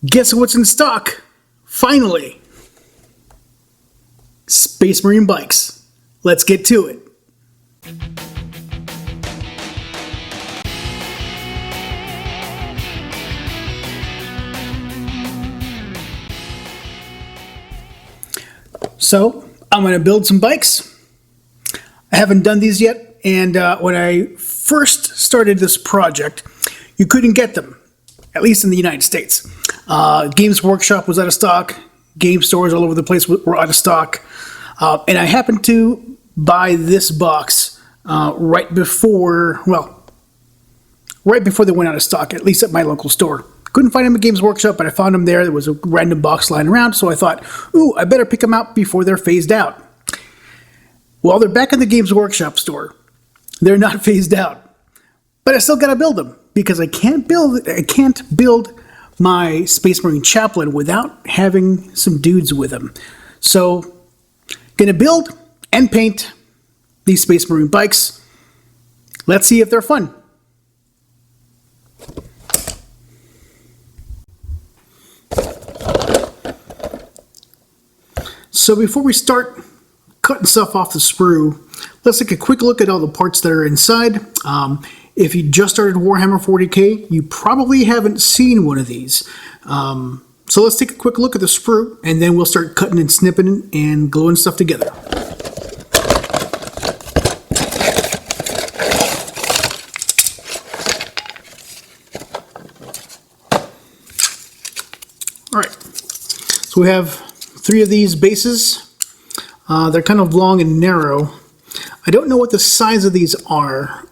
Guess what's in stock? Finally! Space Marine bikes. Let's get to it. So, I'm going to build some bikes. I haven't done these yet, and when I first started this project, you couldn't get them, at least in the United States. Games Workshop was out of stock, game stores all over the place were out of stock, and I happened to buy this box right before they went out of stock, at least at my local store. Couldn't find them at Games Workshop, but I found them there. There was a random box lying around, so I thought, ooh, I better pick them out before they're phased out. Well, they're back in the Games Workshop store. They're not phased out. But I still gotta build them, because I can't build my Space Marine Chaplain without having some dudes with him. So, gonna build and paint these Space Marine bikes. Let's see if they're fun. So before we start cutting stuff off the sprue, let's take a quick look at all the parts that are inside. If you just started Warhammer 40k, you probably haven't seen one of these. So let's take a quick look at the sprue, and then we'll start cutting and snipping and gluing stuff together. Alright, so we have 3 of these bases. They're kind of long and narrow. I don't know what the size of these are,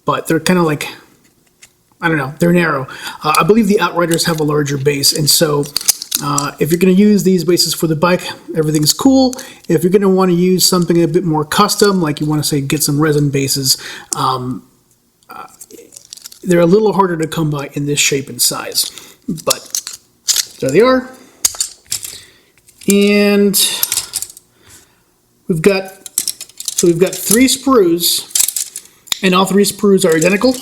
but they're kind of like, I don't know, they're narrow. I believe the Outriders have a larger base, and so if you're going to use these bases for the bike, everything's cool. If you're going to want to use something a bit more custom, like you want to say get some resin bases, they're a little harder to come by in this shape and size, but there they are. And we've got 3 sprues, and all 3 sprues are identical.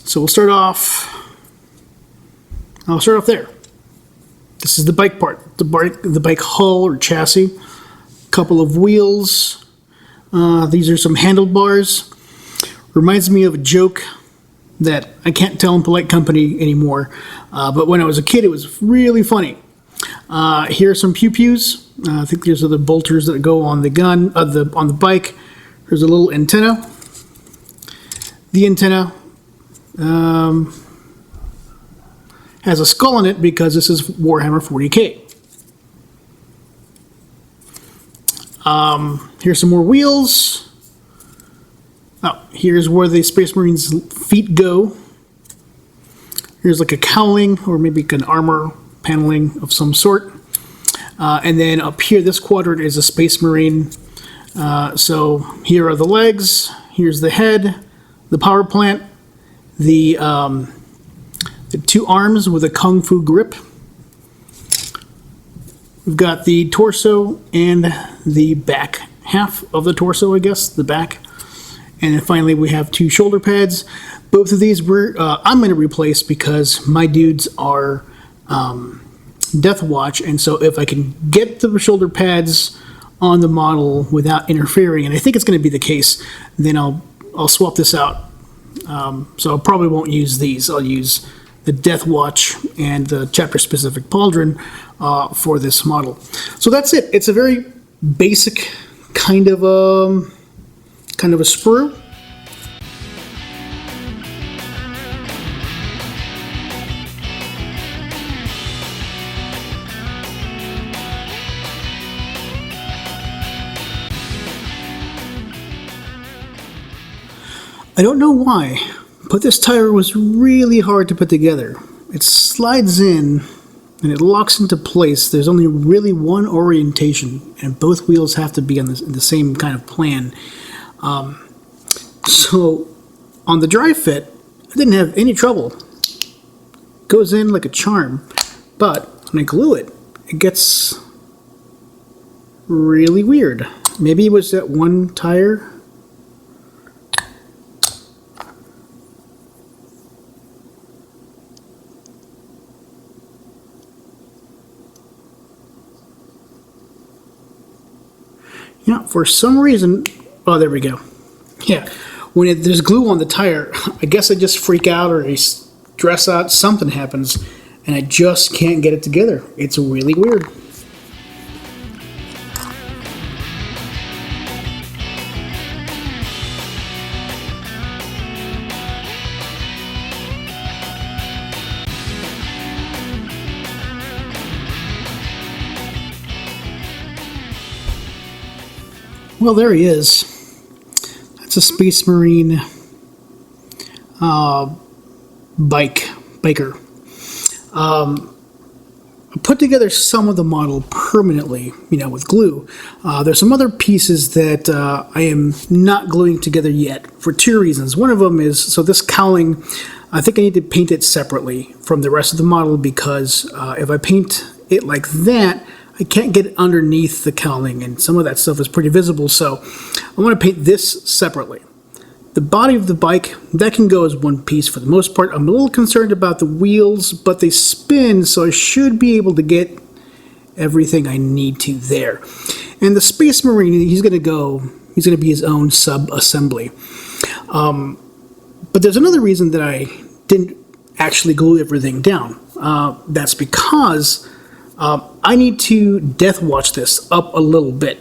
So I'll start off there. This is the bike part, the bike hull or chassis, a couple of wheels. These are some handlebars. Reminds me of a joke that I can't tell in polite company anymore, but when I was a kid it was really funny. Here are some pew-pews. I think these are the bolters that go on the gun, on the bike. There's a little antenna. The antenna has a skull in it because this is Warhammer 40k. Here's some more wheels. Oh, here's where the Space Marine's feet go. Here's like a cowling or maybe an armor paneling of some sort. And then up here, this quadrant is a Space Marine. So here are the legs. Here's the head, the power plant, the 2 arms with a kung fu grip. We've got the torso and the back half of the torso, I guess, the back. And then finally we have 2 shoulder pads. Both of these I'm going to replace because my dudes are Deathwatch, and so if I can get the shoulder pads on the model without interfering, and I think it's going to be the case, then I'll swap this out. So I probably won't use these. I'll use the Deathwatch and the chapter-specific pauldron for this model. So that's it. It's a very basic kind of a sprue. I don't know why, but this tire was really hard to put together. It slides in and it locks into place. There's only really one orientation, and both wheels have to be on the same kind of plan. So on the dry fit, I didn't have any trouble. Goes in like a charm, but when I glue it, it gets really weird. Maybe it was that one tire. Yeah, for some reason, oh, there we go. Yeah, when there's glue on the tire, I guess I just freak out or I stress out, something happens, and I just can't get it together. It's really weird. Well, there he is. That's a Space Marine biker. I put together some of the model permanently, with glue. There's some other pieces that I am not gluing together yet for two reasons. One of them is, so this cowling, I think I need to paint it separately from the rest of the model because if I paint it like that, I can't get underneath the cowling, and some of that stuff is pretty visible, so I want to paint this separately. The body of the bike, that can go as one piece for the most part. I'm a little concerned about the wheels, but they spin, so I should be able to get everything I need to there. And the Space Marine, he's going to be his own sub-assembly. But there's another reason that I didn't actually glue everything down. That's because I need to Deathwatch this up a little bit.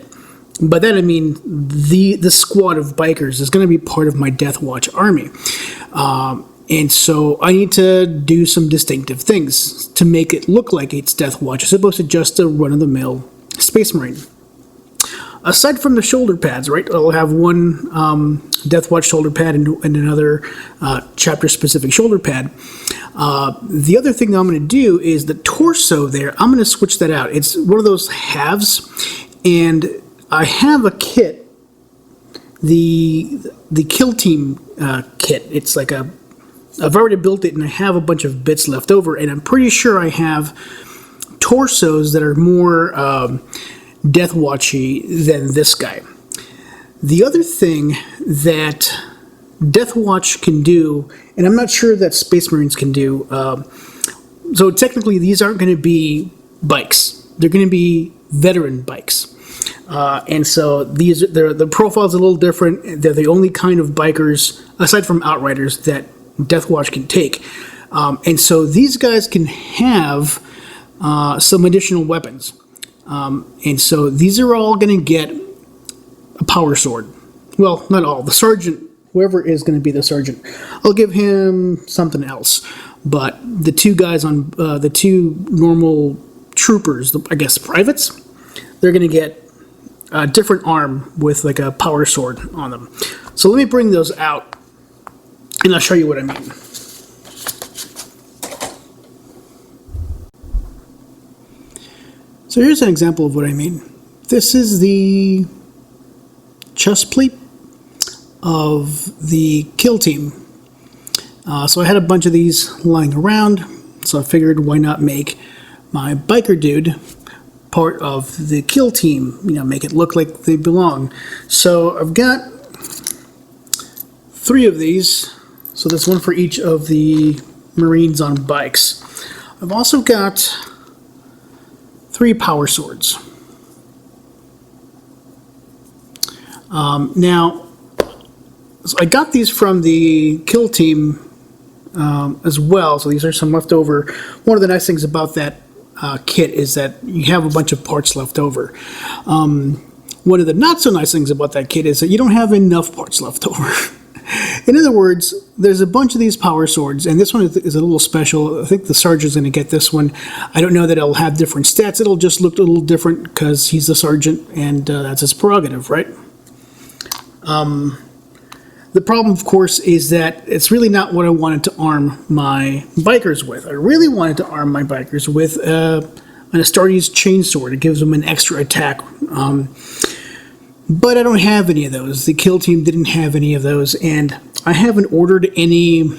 By that I mean the squad of bikers is going to be part of my Deathwatch army. And so I need to do some distinctive things to make it look like it's Deathwatch as opposed to just a run-of-the-mill Space Marine. Aside from the shoulder pads, right, I'll have one Deathwatch shoulder pad and another chapter-specific shoulder pad. The other thing I'm going to do is the torso there, I'm going to switch that out. It's one of those halves, and I have a kit, the Kill Team kit. It's like I've already built it, and I have a bunch of bits left over, and I'm pretty sure I have torsos that are more Deathwatchy than this guy. The other thing that Deathwatch can do, and I'm not sure that Space Marines can do, so technically these aren't going to be bikes. They're going to be veteran bikes. And so the profile's a little different. They're the only kind of bikers, aside from Outriders, that Deathwatch can take. And so these guys can have some additional weapons. And so these are all going to get a power sword. Well, not all. The sergeant, whoever is going to be the sergeant, I'll give him something else. But the two guys on the two normal troopers, I guess privates, they're going to get a different arm with like a power sword on them. So let me bring those out and I'll show you what I mean. So here's an example of what I mean. This is the chest plate of the Kill Team. So I had a bunch of these lying around, so I figured why not make my biker dude part of the Kill Team, make it look like they belong. So I've got 3 of these, so there's one for each of the Marines on bikes. I've also got 3 power swords. Now, so I got these from the Kill Team as well, so these are some left over. One of the nice things about that kit is that you have a bunch of parts left over. One of the not so nice things about that kit is that you don't have enough parts left over. In other words, there's a bunch of these power swords, and this one is a little special. I think the sergeant's going to get this one. I don't know that it'll have different stats. It'll just look a little different because he's the sergeant, and that's his prerogative, right? The problem, of course, is that it's really not what I wanted to arm my bikers with. I really wanted to arm my bikers with an Astartes chainsword. It gives them an extra attack. But I don't have any of those. The Kill Team didn't have any of those, and I haven't ordered any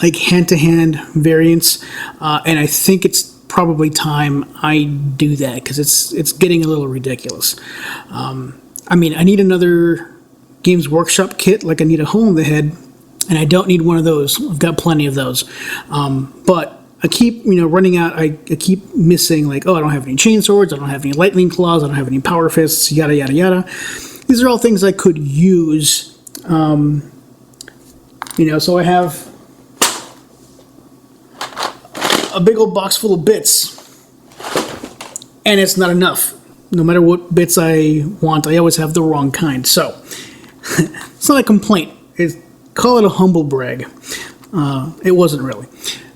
like hand-to-hand variants, and I think it's probably time I do that because it's getting a little ridiculous. I mean, I need another Games Workshop kit, like I need a hole in the head, and I don't need one of those. I've got plenty of those. But I keep, running out. I keep missing, like, oh, I don't have any chain swords, I don't have any lightning claws, I don't have any power fists, yada, yada, yada. These are all things I could use. So I have a big old box full of bits, and it's not enough. No matter what bits I want, I always have the wrong kind. So it's not a complaint. Call it a humble brag. It wasn't really.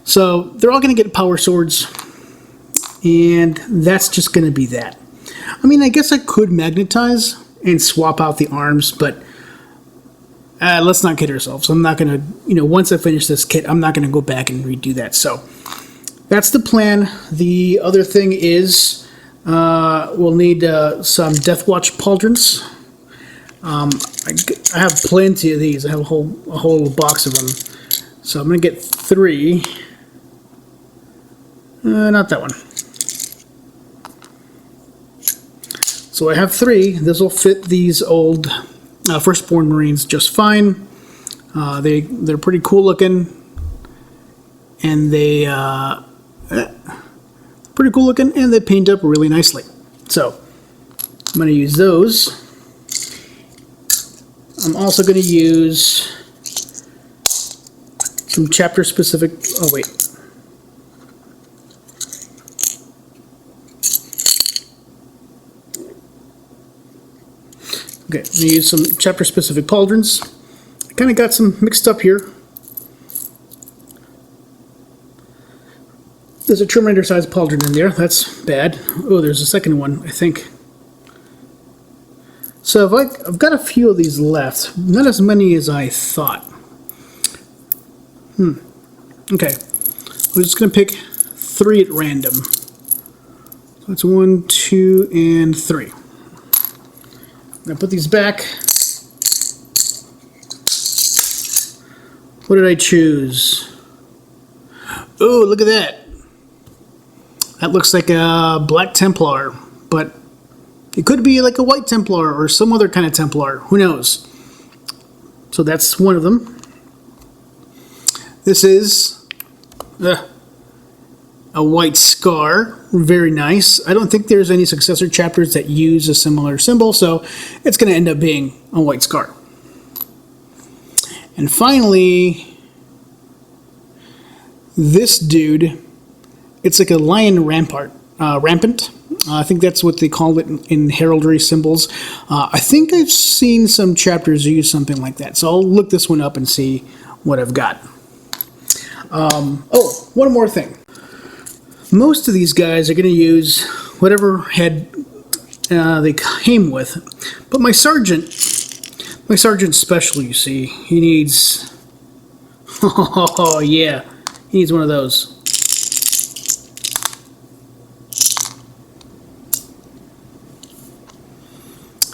So they're all going to get power swords, and that's just going to be that. I mean, I guess I could magnetize and swap out the arms, but let's not kid ourselves. I'm not going to, once I finish this kit, I'm not going to go back and redo that. So that's the plan. The other thing is we'll need some Deathwatch pauldrons. I have plenty of these. I have a whole little box of them. So I'm going to get 3. Not that one. So I have 3. This will fit these old Firstborn Marines just fine. They're pretty cool looking, and they paint up really nicely. So I'm going to use those. I'm also going to use some chapter specific. Oh wait. Okay, I'm going to use some chapter specific pauldrons. I kind of got some mixed up here. There's a tremendous sized pauldron in there. That's bad. Oh, there's a second one, I think. So I've got a few of these left. Not as many as I thought. Okay. We're just going to pick 3 at random. So that's 1, 2, and 3. I'm going to put these back. What did I choose? Oh, look at that. That looks like a Black Templar, but it could be like a White Templar or some other kind of Templar. Who knows? So that's one of them. This is a White Scar. Very nice. I don't think there's any successor chapters that use a similar symbol, so it's going to end up being a White Scar. And finally, this dude, it's like a lion rampant. I think that's what they call it in heraldry symbols. I think I've seen some chapters use something like that, so I'll look this one up and see what I've got. Oh, one more thing. Most of these guys are going to use whatever head they came with, but my sergeant's special, you see, he needs, oh yeah, he needs one of those.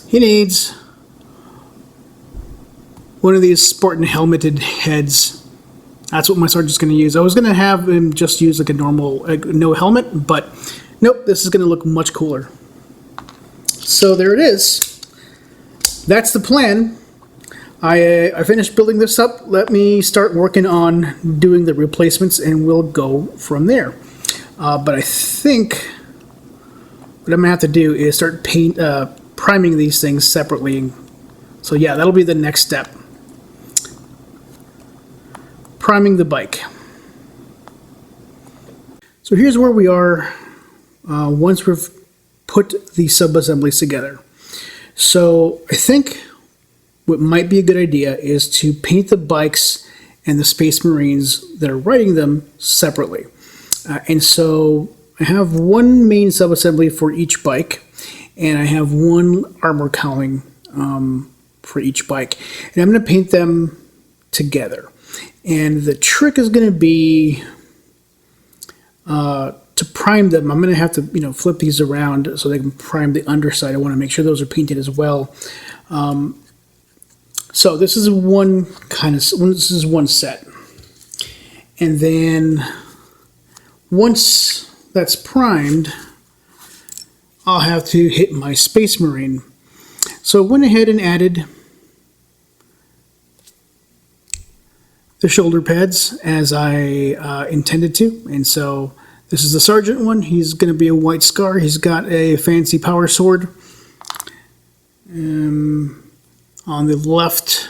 He needs one of these Spartan helmeted heads. That's what my sergeant's going to use. I was going to have him just use like a normal, no helmet, but nope, this is going to look much cooler. So there it is. That's the plan. I finished building this up. Let me start working on doing the replacements, and we'll go from there. But I think what I'm going to have to do is start priming these things separately. So yeah, that'll be the next step. Priming the bike. So here's where we are once we've put the sub-assemblies together. So I think what might be a good idea is to paint the bikes and the Space Marines that are riding them separately. And so I have one main sub-assembly for each bike, and I have one armor cowling for each bike. And I'm going to paint them together. And the trick is going to be to prime them. I'm going to have to, flip these around so they can prime the underside. I want to make sure those are painted as well. So this is one set. And then once that's primed, I'll have to hit my Space Marine. So I went ahead and added the shoulder pads as I intended to. And so this is the Sergeant one. He's going to be a white scar. He's got a fancy power sword. On the left,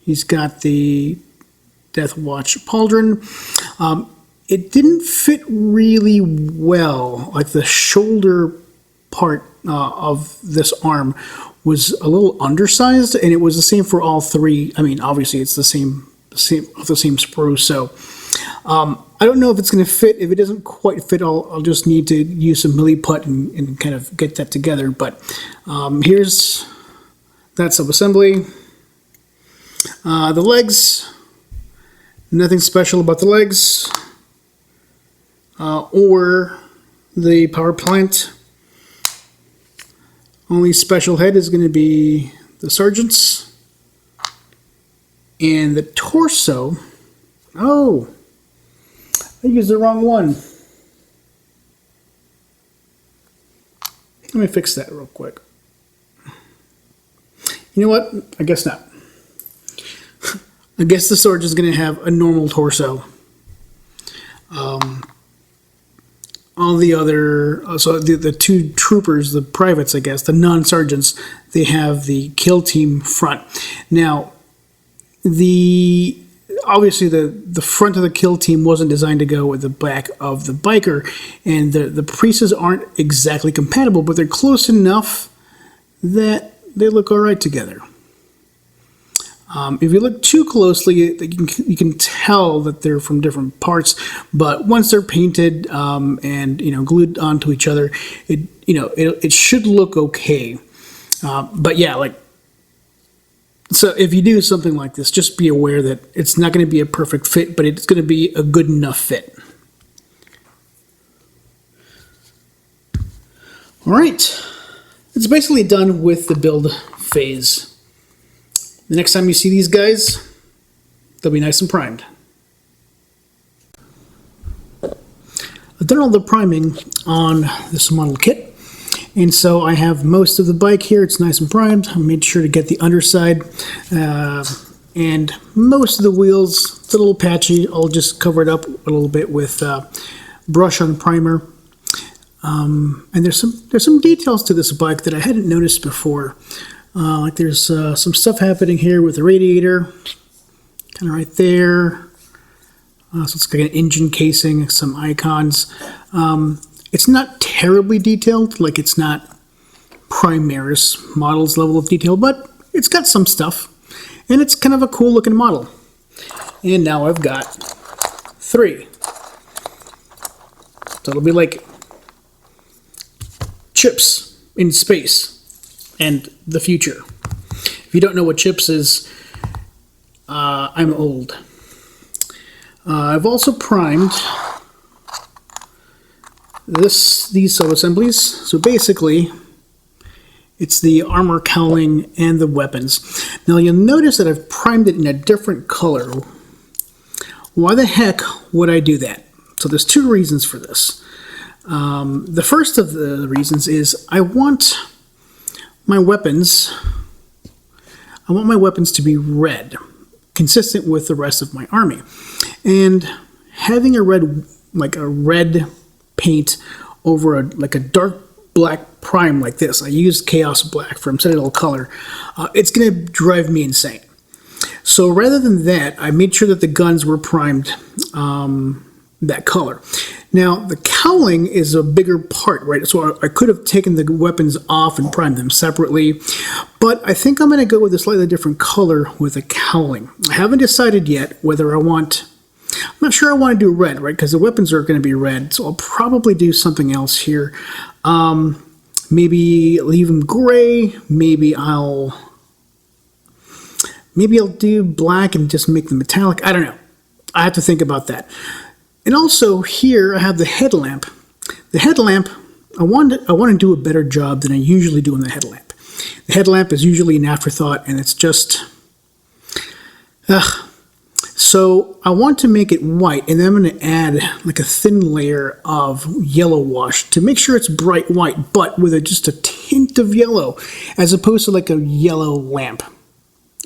he's got the Deathwatch pauldron. It didn't fit really well. Like the shoulder part of this arm was a little undersized, and it was the same for all three. I mean, obviously it's the same sprue. So I don't know if it's going to fit. If it doesn't quite fit, I'll just need to use some milli putt and kind of get that together. But here's that subassembly. The legs, nothing special about the legs or the power plant. Only special head is going to be the Sergeant's. And the torso, oh, I used the wrong one. Let me fix that real quick. You know what? I guess not. I guess the Sergeant is going to have a normal torso. All the other, so the two troopers, the privates, I guess, the non-sergeants, they have the kill team front. Now, obviously the front of the kill team wasn't designed to go with the back of the biker, and the pieces aren't exactly compatible, but they're close enough that they look all right together. If you look too closely, you can tell that they're from different parts. But once they're painted and glued onto each other, it should look okay. But yeah, so if you do something like this, just be aware that it's not going to be a perfect fit, but it's going to be a good enough fit. All right, it's basically done with the build phase. The next time you see these guys, they'll be nice and primed. I've done all the priming on this model kit, and so I have most of the bike here. It's nice and primed. I made sure to get the underside, and most of the wheels, it's a little patchy. I'll just cover it up a little bit with brush on primer. And there's some details to this bike that I hadn't noticed before. Like there's some stuff happening here with the radiator, kind of right there. So it's like an engine casing, some icons. It's not terribly detailed, like it's not Primaris models level of detail, but it's got some stuff, and it's kind of a cool looking model. And now I've got 3. So it'll be like chips in space and the future. If you don't know what chips is, I'm old. I've also primed these sub-assemblies. So basically, it's the armor cowling and the weapons. Now you'll notice that I've primed it in a different color. Why the heck would I do that? So there's 2 reasons for this. The first of the reasons is I want my weapons to be red, consistent with the rest of my army. And having a red paint over a dark black prime like this, I used Chaos Black from Citadel Color, it's going to drive me insane. So rather than that, I made sure that the guns were primed that color. Now, the cowling is a bigger part, right? So I could have taken the weapons off and primed them separately, but I think I'm going to go with a slightly different color with the cowling. I haven't decided yet whether I'm not sure I want to do red, right? Because the weapons are going to be red, so I'll probably do something else here. Maybe leave them gray. Maybe I'll do black and just make them metallic. I don't know. I have to think about that. And also here I have the headlamp. The headlamp, I want to do a better job than I usually do on the headlamp. The headlamp is usually an afterthought, and it's just, So I want to make it white, and then I'm going to add like a thin layer of yellow wash to make sure it's bright white, but with just a tint of yellow, as opposed to like a yellow lamp.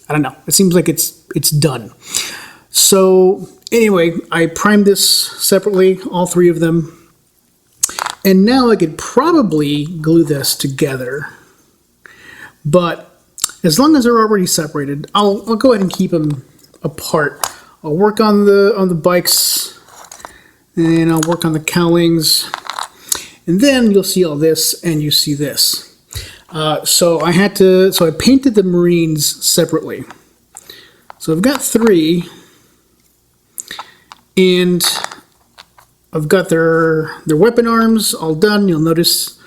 I don't know. It seems like it's done. So anyway, I primed this separately, all three of them. And now I could probably glue this together. But as long as they're already separated, I'll go ahead and keep them apart. I'll work on the bikes, and I'll work on the cowlings, and then you'll see all this, and you see this. So I painted the Marines separately. So I've got three, and I've got their weapon arms all done. You'll notice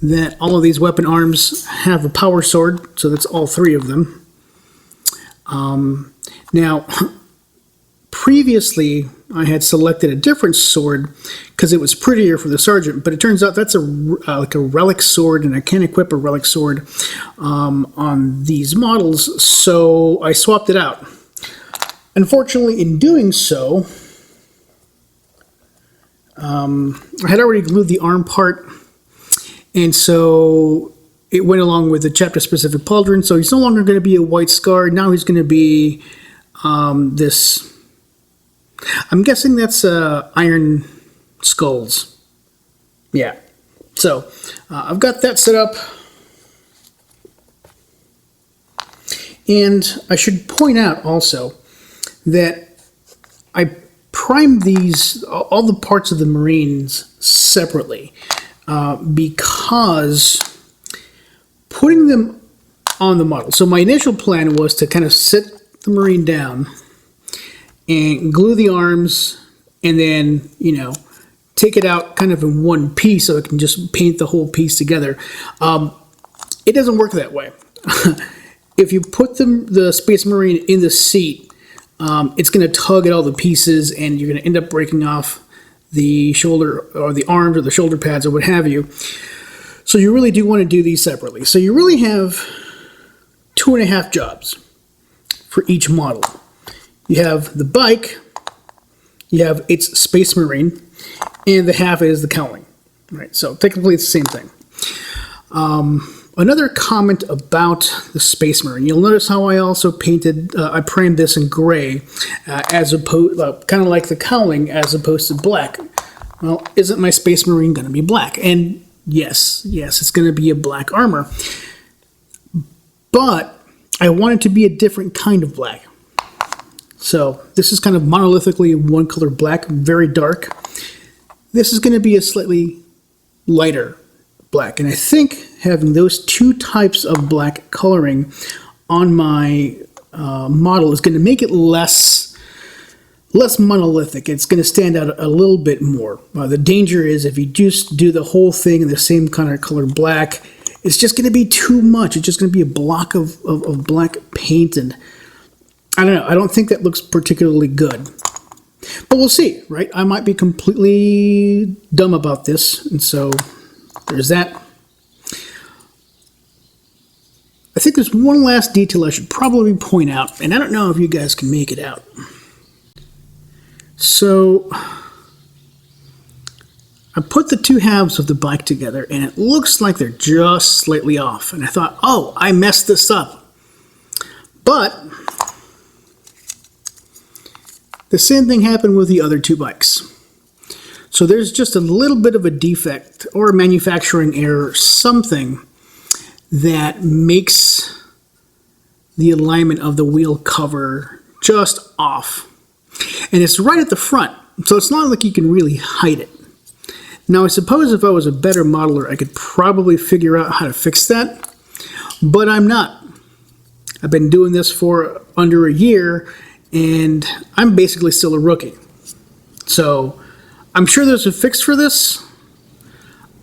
that all of these weapon arms have a power sword, so that's all three of them. Now, previously I had selected a different sword because it was prettier for the sergeant, but it turns out that's like a relic sword, and I can't equip a relic sword on these models, so I swapped it out. Unfortunately, in doing so, I had already glued the arm part, and so it went along with the chapter-specific pauldron, so he's no longer going to be a white scar. Now he's going to be this, I'm guessing that's iron skulls. Yeah. So I've got that set up. And I should point out also that I primed these, all the parts of the Marines separately because putting them on the model. So my initial plan was to kind of sit the Marine down and glue the arms, and then, take it out kind of in one piece so I can just paint the whole piece together. It doesn't work that way. If you put the Space Marine in the seat, it's going to tug at all the pieces, and you're going to end up breaking off the shoulder or the arms or the shoulder pads or what have you. So you really do want to do these separately. So you really have 2.5 jobs for each model. You have the bike, you have its Space Marine, and the half is the cowling. Right? So technically it's the same thing. Another comment about the Space Marine. You'll notice how I also painted, I primed this in gray, as opposed, kind of like the cowling, as opposed to black. Well, isn't my Space Marine going to be black? And yes, it's going to be a black armor. But I want it to be a different kind of black. So this is kind of monolithically one color black, very dark. This is going to be a slightly lighter black, and I think having those two types of black coloring on my model is going to make it less monolithic. It's going to stand out a little bit more. The danger is if you just do the whole thing in the same kind of color black, it's just going to be too much. It's just going to be a block of black paint, and I don't know. I don't think that looks particularly good. But we'll see, right? I might be completely dumb about this, and so there's that. I think there's one last detail I should probably point out, and I don't know if you guys can make it out. So I put the two halves of the bike together, and it looks like they're just slightly off. And I thought, oh, I messed this up. But the same thing happened with the other two bikes. So there's just a little bit of a defect or a manufacturing error, something that makes the alignment of the wheel cover just off. And it's right at the front, so it's not like you can really hide it. Now, I suppose if I was a better modeler, I could probably figure out how to fix that, but I'm not. I've been doing this for under a year, and I'm basically still a rookie. So I'm sure there's a fix for this.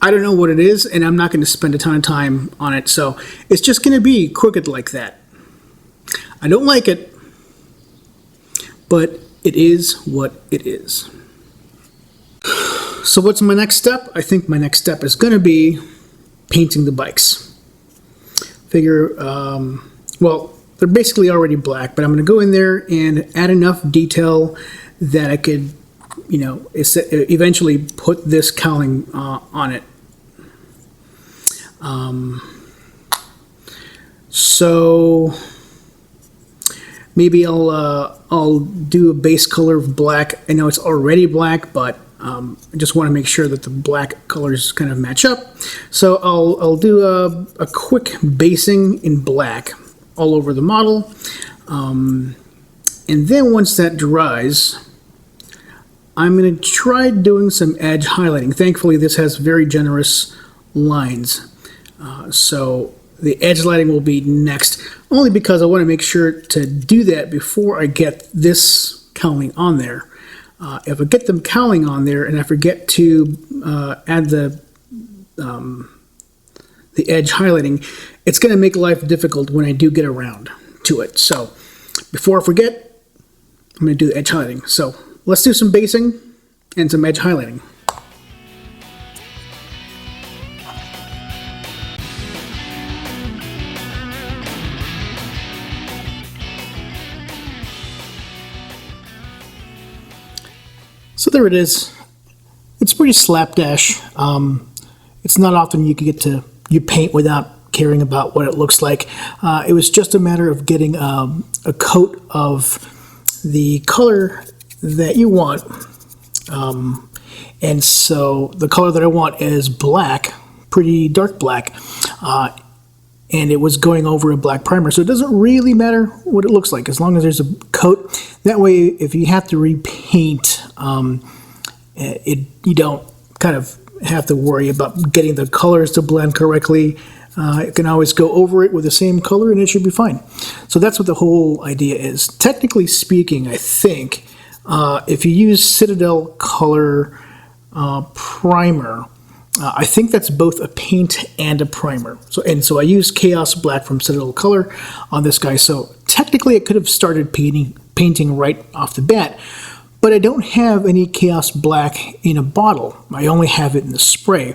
I don't know what it is, and I'm not going to spend a ton of time on it, so it's just going to be crooked like that. I don't like it, but it is what it is. So what's my next step? I think my next step is going to be painting the bikes. Figure, well, they're basically already black, but I'm going to go in there and add enough detail that I could, eventually put this cowling on it. So Maybe I'll do a base color of black. I know it's already black, but I just want to make sure that the black colors kind of match up. So I'll do a quick basing in black all over the model. And then once that dries, I'm going to try doing some edge highlighting. Thankfully, this has very generous lines. So the edge lighting will be next, only because I want to make sure to do that before I get this cowling on there. If I get the cowling on there and I forget to add the edge highlighting, it's going to make life difficult when I do get around to it. So before I forget, I'm going to do the edge highlighting. So let's do some basing and some edge highlighting. So there it is. It's pretty slapdash. It's not often you can get to paint without caring about what it looks like. It was just a matter of getting a coat of the color that you want. And so the color that I want is black, pretty dark black. And it was going over a black primer. So it doesn't really matter what it looks like as long as there's a coat. That way, if you have to repaint, you don't kind of have to worry about getting the colors to blend correctly. You can always go over it with the same color and it should be fine. So that's what the whole idea is. Technically speaking, I think, if you use Citadel Color Primer, I think that's both a paint and a primer. So I used Chaos Black from Citadel Color on this guy. So technically I could have started painting right off the bat, but I don't have any Chaos Black in a bottle. I only have it in the spray.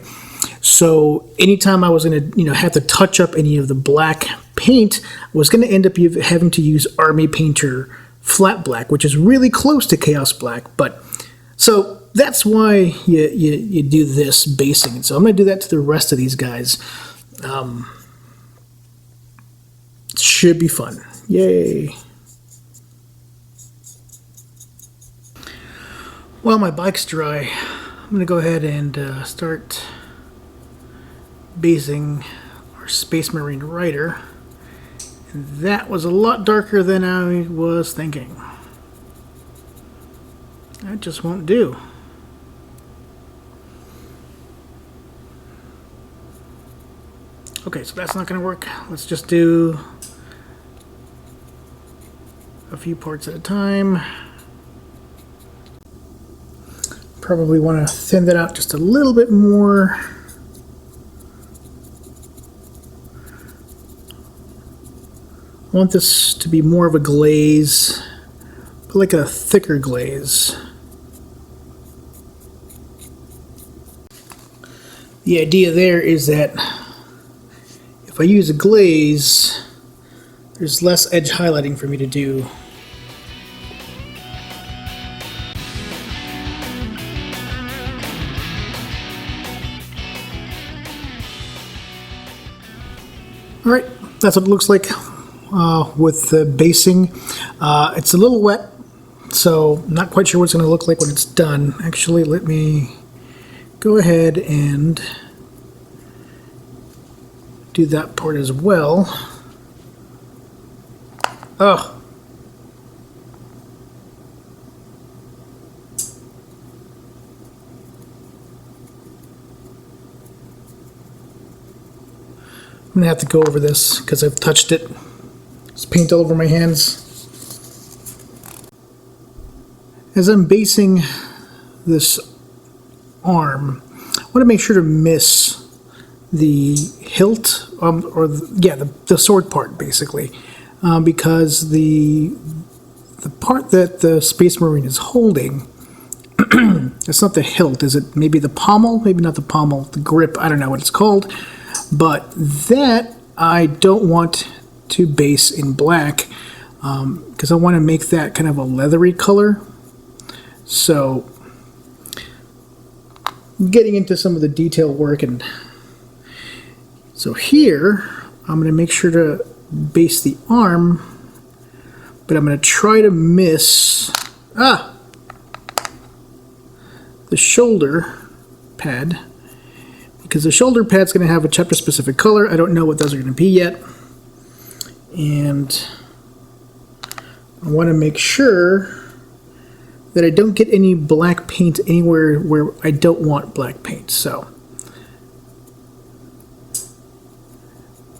So anytime I was going to have to touch up any of the black paint, I was going to end up having to use Army Painter Flat Black, which is really close to Chaos Black. But so that's why you do this basing. So I'm going to do that to the rest of these guys. Should be fun. Yay. While my bike's dry, I'm going to go ahead and start basing our Space Marine Rider. And that was a lot darker than I was thinking. That just won't do. Okay, so that's not going to work. Let's just do a few parts at a time. Probably want to thin that out just a little bit more. I want this to be more of a glaze, but like a thicker glaze. The idea there is that if I use a glaze, there's less edge highlighting for me to do. Alright, that's what it looks like with the basing. It's a little wet, so I'm not quite sure what it's going to look like when it's done. Actually, let me go ahead and do that part as well. Oh. I'm going to have to go over this because I've touched it. There's paint all over my hands. As I'm basing this arm, I want to make sure to miss the hilt, the sword part basically, because the part that the Space Marine is holding, it's not the hilt, is it? Maybe the pommel? Maybe not the pommel, the grip, I don't know what it's called. But that I don't want to base in black because I want to make that kind of a leathery color. So getting into some of the detail work, and so here I'm going to make sure to base the arm but I'm going to try to miss the shoulder pad, because the shoulder pad's going to have a chapter specific color. I don't know what those are going to be yet, and I want to make sure that I don't get any black paint anywhere where I don't want black paint. So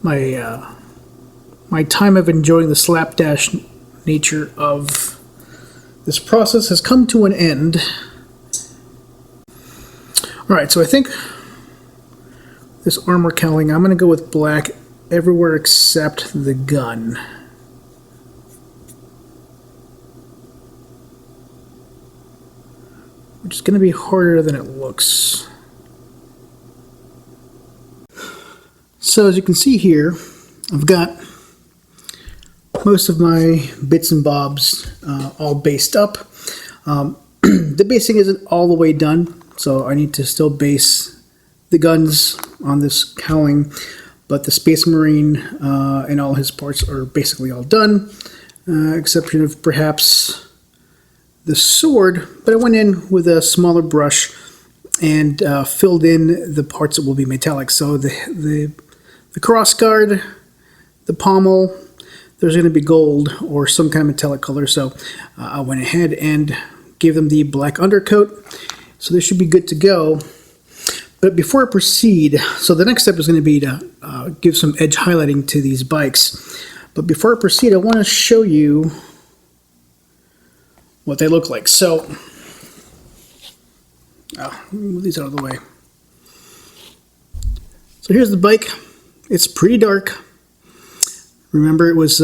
my time of enjoying the slapdash nature of this process has come to an end. Alright, so I think this armor cowling, I'm going to go with black everywhere except the gun. Which is going to be harder than it looks. So as you can see here, I've got most of my bits and bobs all based up. The basing isn't all the way done, so I need to still base the guns on this cowling, but the Space Marine and all his parts are basically all done, exception of perhaps the sword, but I went in with a smaller brush and filled in the parts that will be metallic. So the crossguard, the pommel, there's going to be gold or some kind of metallic color, so I went ahead and gave them the black undercoat, so they should be good to go. But before I proceed, so the next step is going to be to give some edge highlighting to these bikes. But before I proceed, I want to show you what they look like. So, move these out of the way. So here's the bike. It's pretty dark. Remember, it was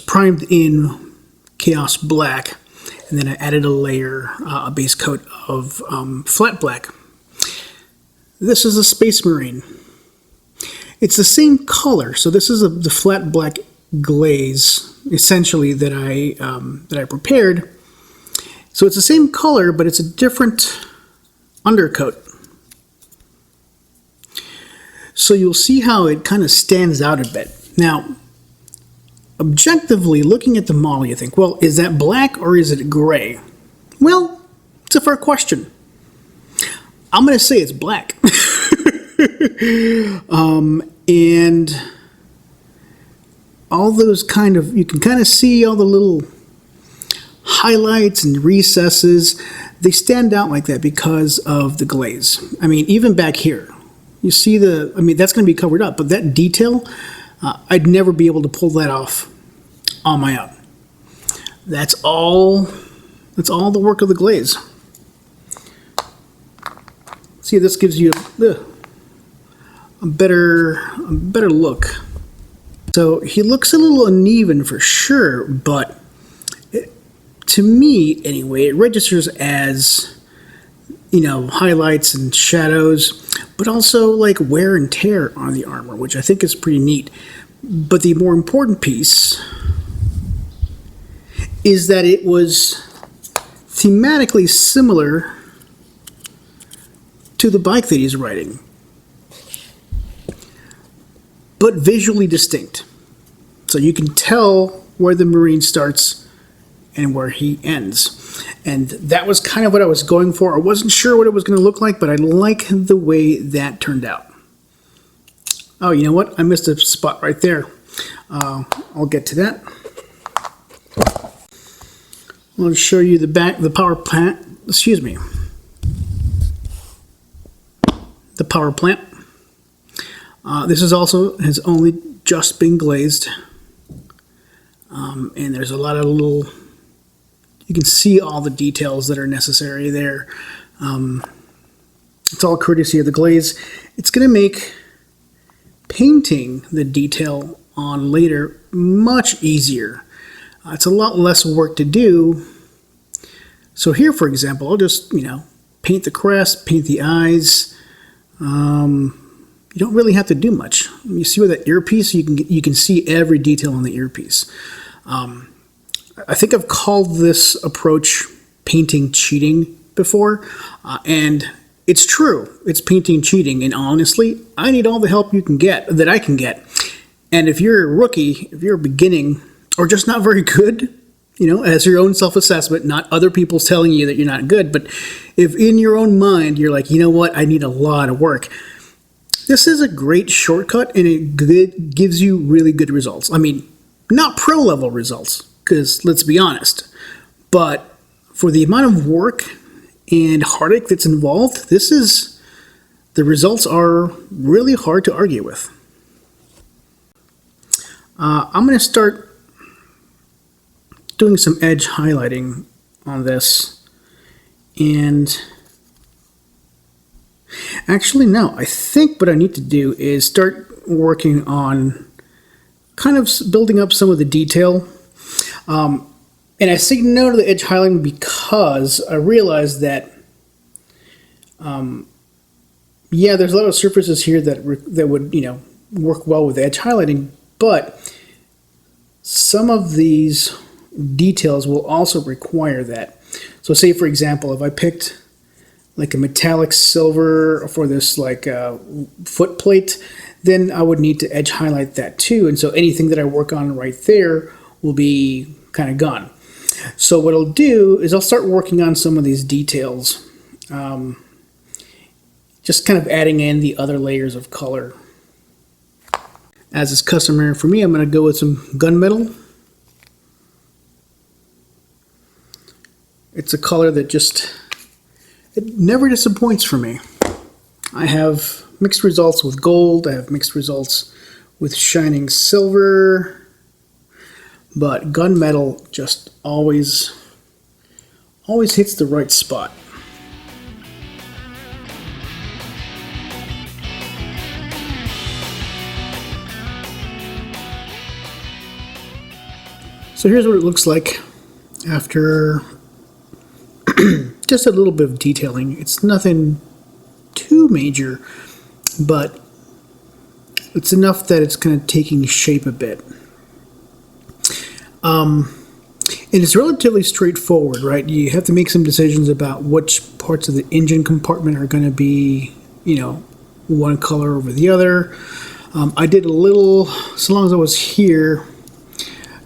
primed in Chaos Black, and then I added a layer, a base coat of flat black. This is a Space Marine. It's the same color, so this is the flat black glaze, essentially, that I prepared. So it's the same color, but it's a different undercoat. So you'll see how it kind of stands out a bit. Now, objectively, looking at the model, you think, well, is that black or is it gray? Well, it's a fair question. I'm going to say it's black. And all those you can kind of see all the little highlights and recesses. They stand out like that because of the glaze. I mean, even back here, you see that's going to be covered up, but that detail, I'd never be able to pull that off on my own. That's all the work of the glaze. See, this gives you a better look. So he looks a little uneven for sure, but to me, anyway, it registers as, highlights and shadows, but also like wear and tear on the armor, which I think is pretty neat. But the more important piece is that it was thematically similar to the bike that he's riding, but visually distinct. So you can tell where the Marine starts and where he ends. And that was kind of what I was going for. I wasn't sure what it was going to look like, but I like the way that turned out. Oh, you know what? I missed a spot right there. I'll get to that. I'll show you the power plant. Excuse me. The power plant. This has only just been glazed, and there's a lot of little. You can see all the details that are necessary there. It's all courtesy of the glaze. It's going to make painting the detail on later much easier. It's a lot less work to do. So here, for example, I'll just paint the crest, paint the eyes. You don't really have to do much. You see with that earpiece, you can see every detail on the earpiece. I think I've called this approach painting cheating before, and it's true. It's painting cheating, and honestly, I need all the help that I can get. And if you're a rookie, if you're beginning, or just not very good, as your own self-assessment, not other people's telling you that you're not good, but if in your own mind you're like, you know what, I need a lot of work, this is a great shortcut, and it gives you really good results. I mean, not pro-level results, because let's be honest, but for the amount of work and heartache that's involved, the results are really hard to argue with. I'm going to start doing some edge highlighting on this, and actually no, I think what I need to do is start working on kind of building up some of the detail, and I say no to the edge highlighting because I realized that there's a lot of surfaces here that would work well with edge highlighting, but some of these details will also require that. So say, for example, if I picked like a metallic silver for this foot plate, then I would need to edge highlight that too. And so anything that I work on right there will be kind of gone. So what I'll do is I'll start working on some of these details, just kind of adding in the other layers of color. As is customary for me, I'm going to go with some gunmetal. It's a color that it never disappoints for me. I have mixed results with gold, I have mixed results with shining silver, but gunmetal just always hits the right spot. So here's what it looks like after just a little bit of detailing. It's nothing too major, but it's enough that it's kind of taking shape a bit. And it's relatively straightforward, right? You have to make some decisions about which parts of the engine compartment are going to be, one color over the other. I did a little, so long as I was here,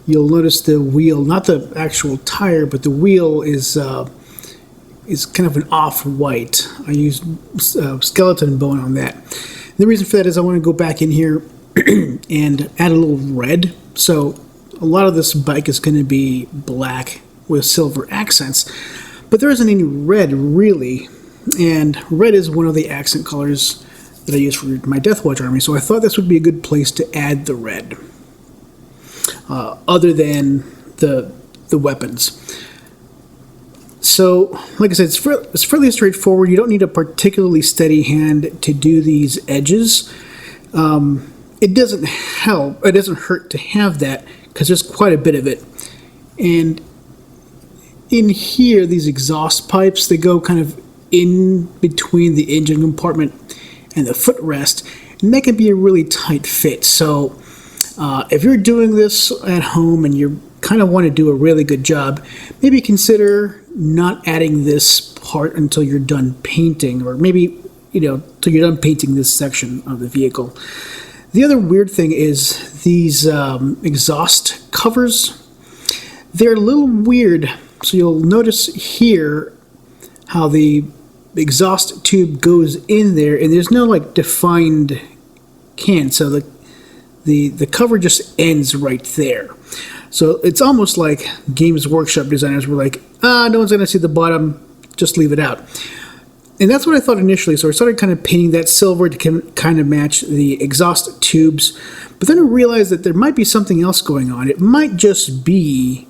you'll notice the wheel, not the actual tire, but the wheel is kind of an off-white. I used skeleton bone on that. And the reason for that is I want to go back in here and add a little red. So a lot of this bike is going to be black with silver accents, but there isn't any red really, and red is one of the accent colors that I use for my Deathwatch army, so I thought this would be a good place to add the red, other than the weapons. So, like I said, it's fairly straightforward. You don't need a particularly steady hand to do these edges. It doesn't hurt to have that, because there's quite a bit of it. And in here, these exhaust pipes, they go kind of in between the engine compartment and the footrest, and that can be a really tight fit. So if you're doing this at home and you kind of want to do a really good job, maybe consider not adding this part until you're done painting, or maybe till you're done painting this section of the vehicle. The other weird thing is these exhaust covers. They're a little weird. So you'll notice here how the exhaust tube goes in there, and there's no defined can. So the cover just ends right there. So it's almost like Games Workshop designers were like, no one's going to see the bottom, just leave it out. And that's what I thought initially, so I started kind of painting that silver to kind of match the exhaust tubes. But then I realized that there might be something else going on. It might just be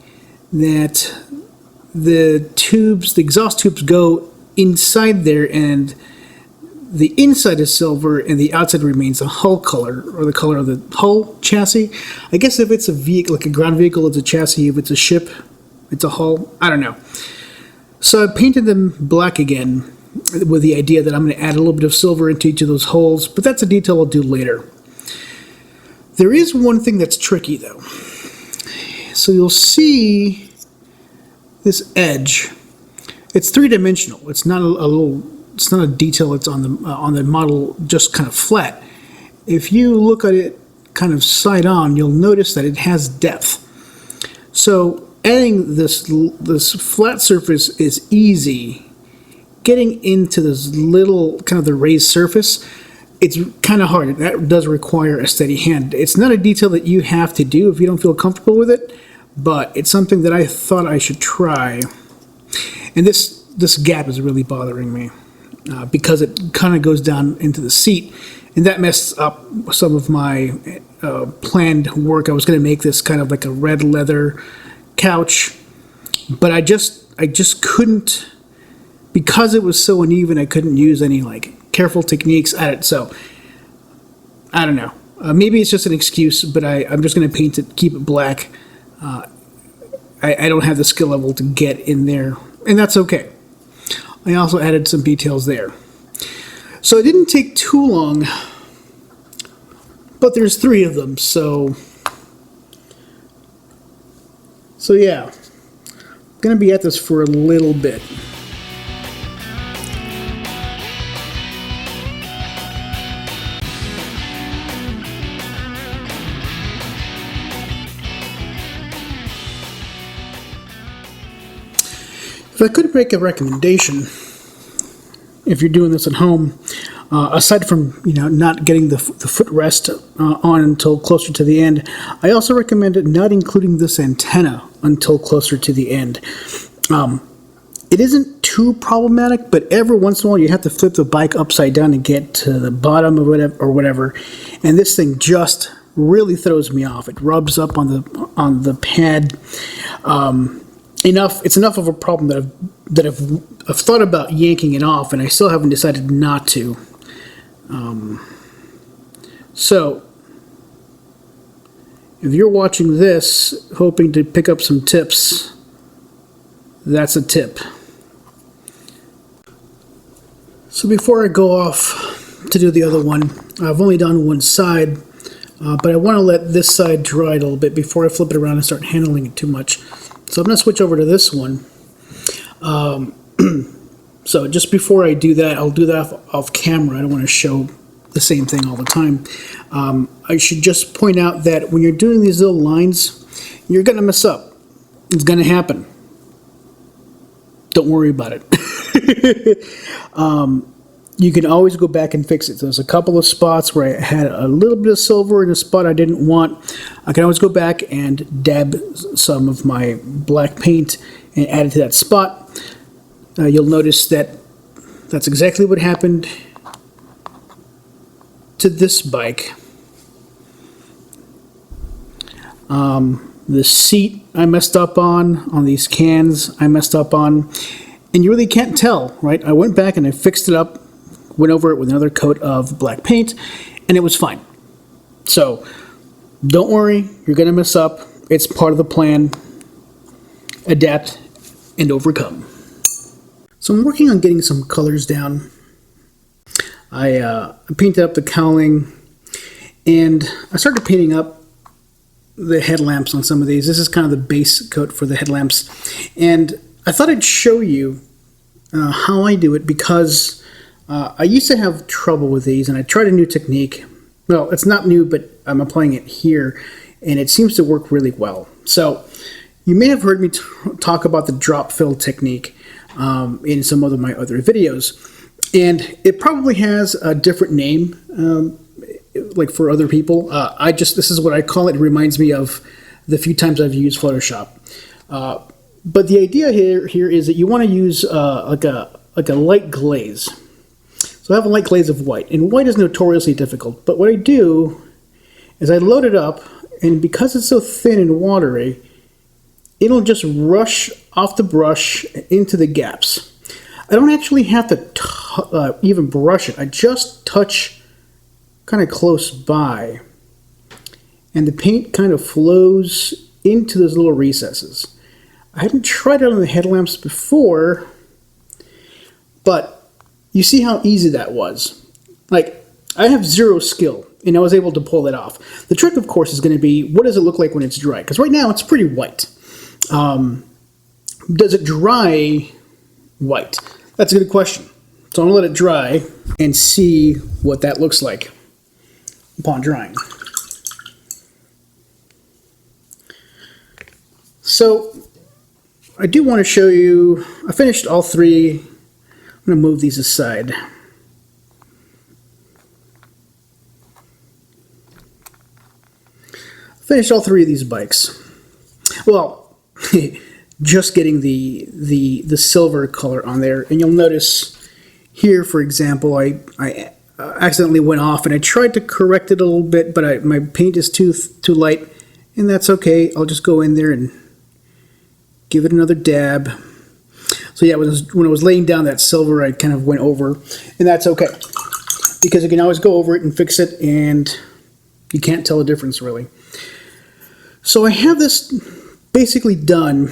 that the exhaust tubes go inside there, and the inside is silver and the outside remains the hull color, or the color of the hull chassis. I guess if it's a vehicle, like a ground vehicle, it's a chassis. If it's a ship, it's a hull. I don't know. So I painted them black again, with the idea that I'm going to add a little bit of silver into each of those holes, but that's a detail I'll do later. There is one thing that's tricky though. So you'll see this edge. It's three-dimensional. It's not it's not a detail that's on the model just kind of flat. If you look at it kind of side on, you'll notice that it has depth. So adding this flat surface is easy. Getting into this little kind of the raised surface, it's kind of hard. That does require a steady hand. It's not a detail that you have to do if you don't feel comfortable with it, but it's something that I thought I should try. And this gap is really bothering me because it kind of goes down into the seat, and that messed up some of my planned work. I was going to make this kind of like a red leather couch, but I just couldn't, because it was so uneven. I couldn't use any like careful techniques at it. So I don't know. Maybe it's just an excuse, but I'm just going to paint it, keep it black. I don't have the skill level to get in there, and that's okay. I also added some details there. So it didn't take too long, but there's 3 of them, so yeah. I'm going to be at this for a little bit. If I could make a recommendation, if you're doing this at home, aside from not getting the footrest on until closer to the end, I also recommend not including this antenna until closer to the end. It isn't too problematic, but every once in a while you have to flip the bike upside down to get to the bottom of whatever, and this thing just really throws me off. It rubs up on the pad. It's enough of a problem that I've thought about yanking it off, and I still haven't decided not to. So if you're watching this hoping to pick up some tips, that's a tip. So before I go off to do the other one, I've only done one side, but I want to let this side dry a little bit before I flip it around and start handling it too much. So I'm going to switch over to this one. So just before I do that, I'll do that off camera. I don't want to show the same thing all the time. I should just point out that when you're doing these little lines, you're going to mess up. It's going to happen. Don't worry about it. You can always go back and fix it. There's a couple of spots where I had a little bit of silver in a spot I didn't want. I can always go back and dab some of my black paint and add it to that spot. You'll notice that that's exactly what happened to this bike. The seat I messed up on these cans I messed up on, and you really can't tell, right? I went back and I fixed it up, went over it with another coat of black paint, and it was fine. So don't worry, you're going to mess up. It's part of the plan. Adapt and overcome. So I'm working on getting some colors down. I painted up the cowling, and I started painting up the headlamps on some of these. This is kind of the base coat for the headlamps, and I thought I'd show you how I do it, because I used to have trouble with these, and I tried a new technique. Well, it's not new, but I'm applying it here, and it seems to work really well. So you may have heard me talk about the drop fill technique in some of my other videos, and it probably has a different name, like for other people. This is what I call it. It reminds me of the few times I've used Photoshop. But the idea here is that you want to use like a light glaze. So I have a light glaze of white, and white is notoriously difficult. But what I do is I load it up, and because it's so thin and watery, it'll just rush off the brush into the gaps. I don't actually have to even brush it. I just touch kind of close by, and the paint kind of flows into those little recesses. I hadn't tried it on the headlamps before, but you see how easy that was. Like, I have zero skill, and I was able to pull it off. The trick, of course, is going to be, what does it look like when it's dry? Because right now, it's pretty white. Does it dry white? That's a good question. So I'm going to let it dry and see what that looks like upon drying. So I do want to show you, I finished all three. I'm going to move these aside. Finished all three of these bikes. Well, just getting the silver color on there, and you'll notice here, for example, I accidentally went off, and I tried to correct it a little bit, but my paint is too light, and that's okay. I'll just go in there and give it another dab. So yeah, when I was laying down that silver, I kind of went over, and that's okay, because you can always go over it and fix it, and you can't tell the difference really. So I have this basically done,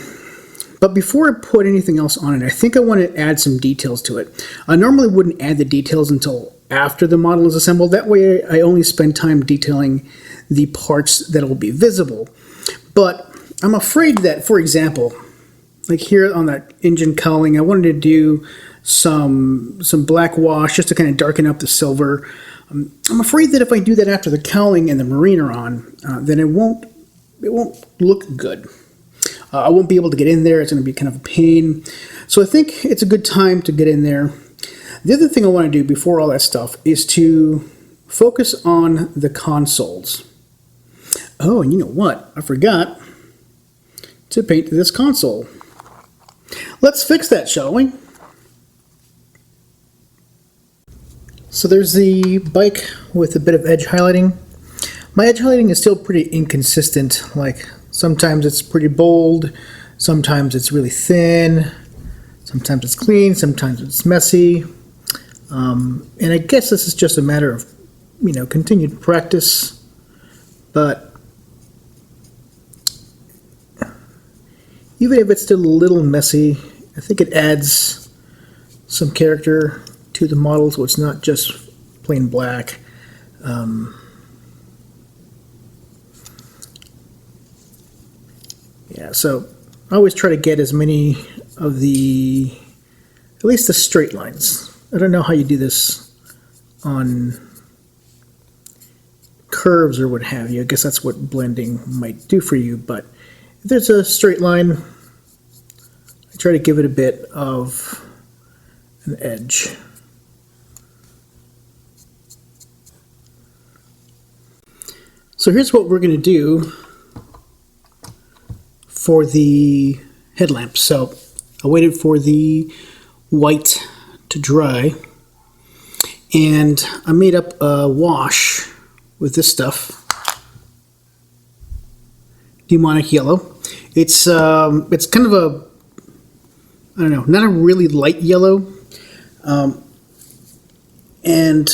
but before I put anything else on it, I think I want to add some details to it. I normally wouldn't add the details until after the model is assembled. That way I only spend time detailing the parts that will be visible. But I'm afraid that, for example, like here on that engine cowling, I wanted to do some black wash just to kind of darken up the silver. I'm afraid that if I do that after the cowling and the marine are on, then it won't look good. I won't be able to get in there. It's going to be kind of a pain. So I think it's a good time to get in there. The other thing I want to do before all that stuff is to focus on the consoles. Oh, and you know what? I forgot to paint this console. Let's fix that, shall we? So there's the bike with a bit of edge highlighting. My edge highlighting is still pretty inconsistent. Like sometimes it's pretty bold, sometimes it's really thin, sometimes it's clean, sometimes it's messy. And I guess this is just a matter of, continued practice. But even if it's still a little messy, I think it adds some character to the model, so it's not just plain black. Yeah, so I always try to get as many of at least the straight lines. I don't know how you do this on curves or what have you. I guess that's what blending might do for you, but if there's a straight line, I try to give it a bit of an edge. So here's what we're going to do for the headlamp. So I waited for the white to dry, and I made up a wash with this stuff, demonic yellow. It's kind of a, I don't know, not a really light yellow, and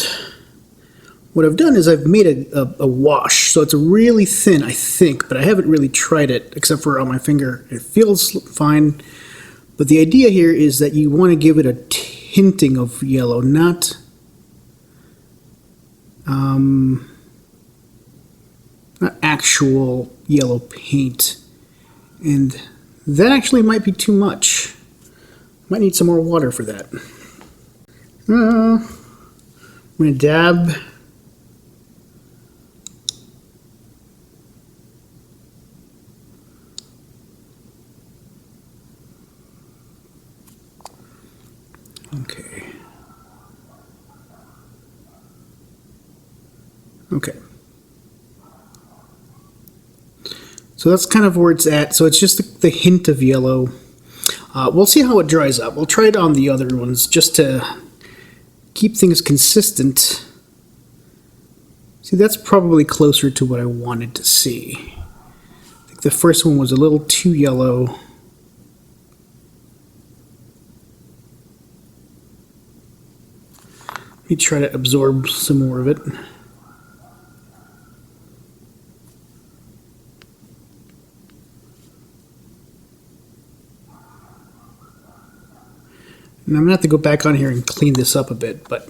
what I've done is I've made a wash, so it's really thin, I think, but I haven't really tried it except for on my finger. It feels fine, but the idea here is that you want to give it a hinting of yellow, not actual yellow paint, and that actually might be too much. Might need some more water for that. I'm going to dab. Okay. So that's kind of where it's at. So it's just the hint of yellow. We'll see how it dries up. We'll try it on the other ones just to keep things consistent. See, that's probably closer to what I wanted to see. I think the first one was a little too yellow. Let me try to absorb some more of it. And I'm going to have to go back on here and clean this up a bit, but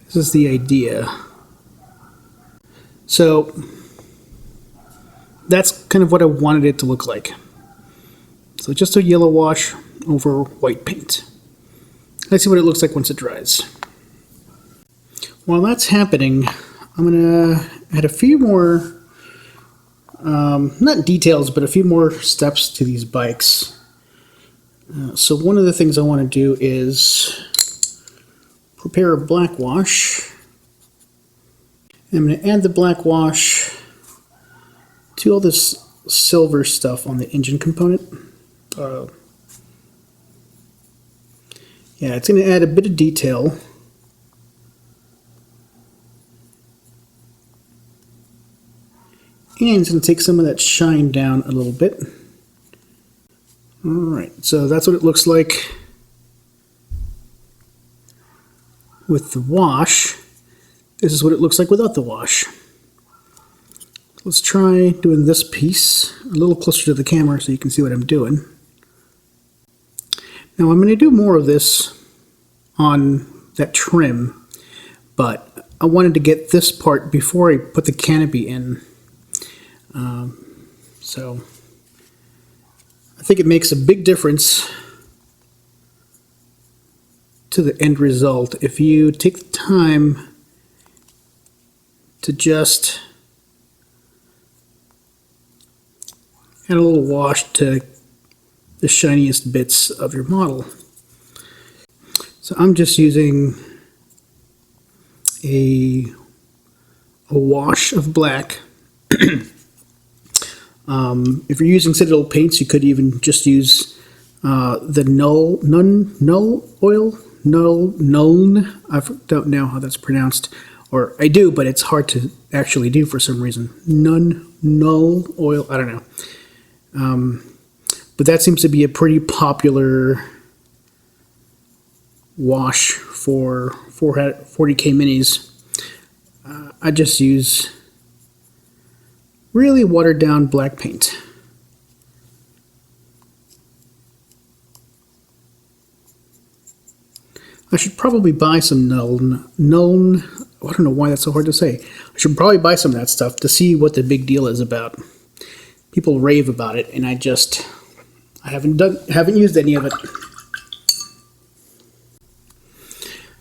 this is the idea. So that's kind of what I wanted it to look like. So just a yellow wash over white paint. Let's see what it looks like once it dries. While that's happening, I'm going to add a few more not details, but a few more steps to these bikes. So one of the things I want to do is prepare a black wash. I'm going to add the black wash to all this silver stuff on the engine component. Yeah, it's going to add a bit of detail. And it's going to take some of that shine down a little bit. Alright, so that's what it looks like with the wash. This is what it looks like without the wash. Let's try doing this piece a little closer to the camera so you can see what I'm doing. Now I'm going to do more of this on that trim, but I wanted to get this part before I put the canopy in. So I think it makes a big difference to the end result if you take the time to just add a little wash to the shiniest bits of your model. So I'm just using a wash of black. If you're using Citadel paints, you could even just use the null oil. I don't know how that's pronounced, or I do, but it's hard to actually do for some reason. Null oil, I don't know. But that seems to be a pretty popular wash for 40K minis. I just use really watered down black paint. I should probably buy some I don't know why that's so hard to say. I should probably buy some of that stuff to see what the big deal is about. People rave about it, and I haven't used any of it. I'm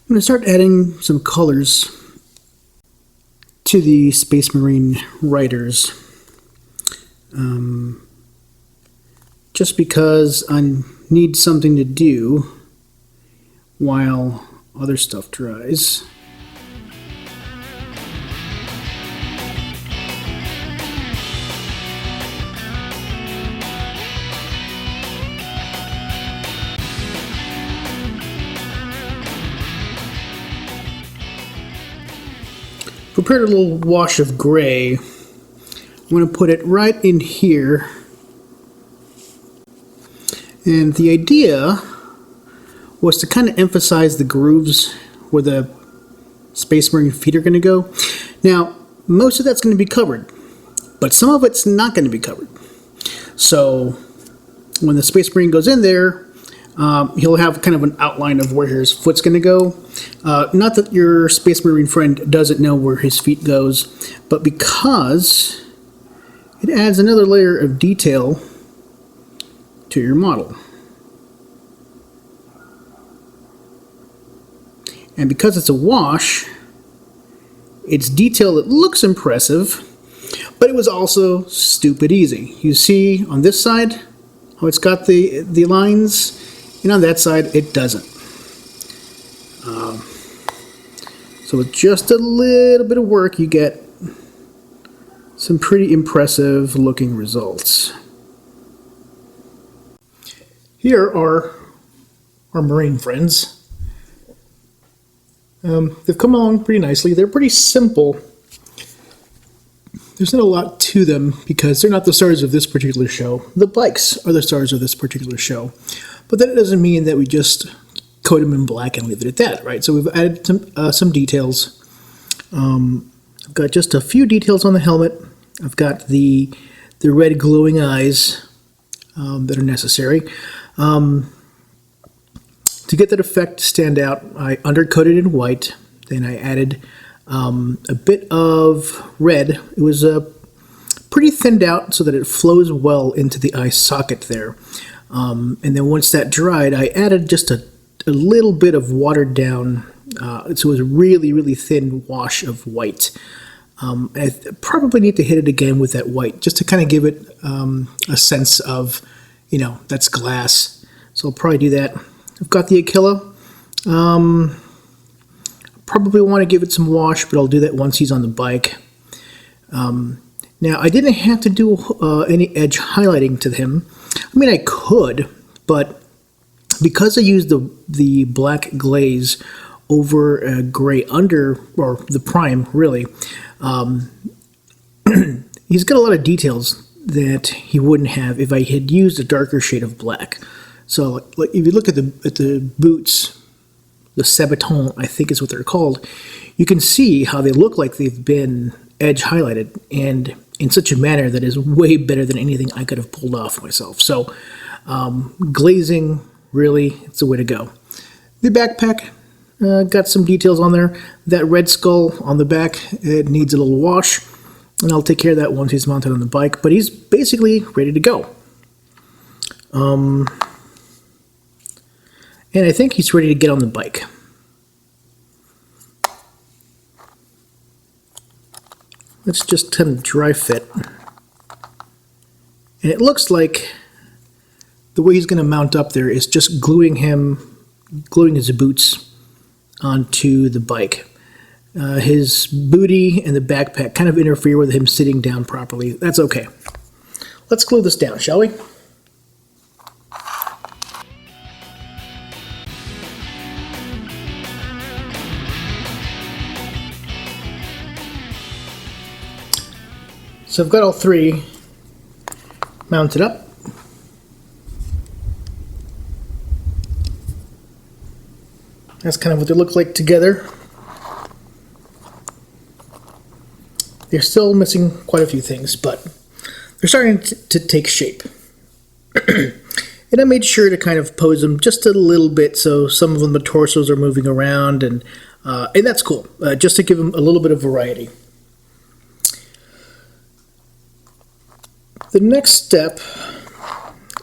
going to start adding some colors to the Space Marine riders. Just because I need something to do while other stuff dries. Prepared a little wash of gray. I'm going to put it right in here. And the idea was to kind of emphasize the grooves where the Space Marine feet are going to go. Now, most of that's going to be covered, but some of it's not going to be covered. So when the Space Marine goes in there, he'll have kind of an outline of where his foot's going to go. Not that your Space Marine friend doesn't know where his feet goes, but because it adds another layer of detail to your model. And because it's a wash, it's detail that looks impressive, but it was also stupid easy. You see on this side how it's got the lines, and on that side it doesn't. So with just a little bit of work, you get some pretty impressive looking results. Here are our Marine friends. They've come along pretty nicely. They're pretty simple. There's not a lot to them because they're not the stars of this particular show. The bikes are the stars of this particular show. But that doesn't mean that we just coat them in black and leave it at that, right? So we've added some details. I've got just a few details on the helmet. I've got the red glowing eyes that are necessary. To get that effect to stand out, I undercoated in white. Then I added a bit of red. It was pretty thinned out so that it flows well into the eye socket there. And then once that dried, I added just a little bit of watered down, so it was a really, really thin wash of white. I probably need to hit it again with that white, just to kind of give it a sense of, that's glass. So I'll probably do that. I've got the Aquila. Probably want to give it some wash, but I'll do that once he's on the bike. Now, I didn't have to do any edge highlighting to him. I mean, I could, but because I used the black glaze over a gray under, or the prime, really, he's got a lot of details that he wouldn't have if I had used a darker shade of black. So, like, if you look at the boots, the Sabaton, I think is what they're called, you can see how they look like they've been edge highlighted, and in such a manner that is way better than anything I could have pulled off myself. So, glazing, really, it's the way to go. The backpack, got some details on there. That red skull on the back, it needs a little wash, and I'll take care of that once he's mounted on the bike, but he's basically ready to go. And I think he's ready to get on the bike. Let's just kind of dry fit. And it looks like the way he's going to mount up there is just gluing his boots onto the bike. His booty and the backpack kind of interfere with him sitting down properly. That's okay. Let's glue this down, shall we? So I've got all three mounted up. That's kind of what they look like together. They're still missing quite a few things, but they're starting to take shape. And I made sure to kind of pose them just a little bit, so some of them, the torsos are moving around, and that's cool, just to give them a little bit of variety. The next step,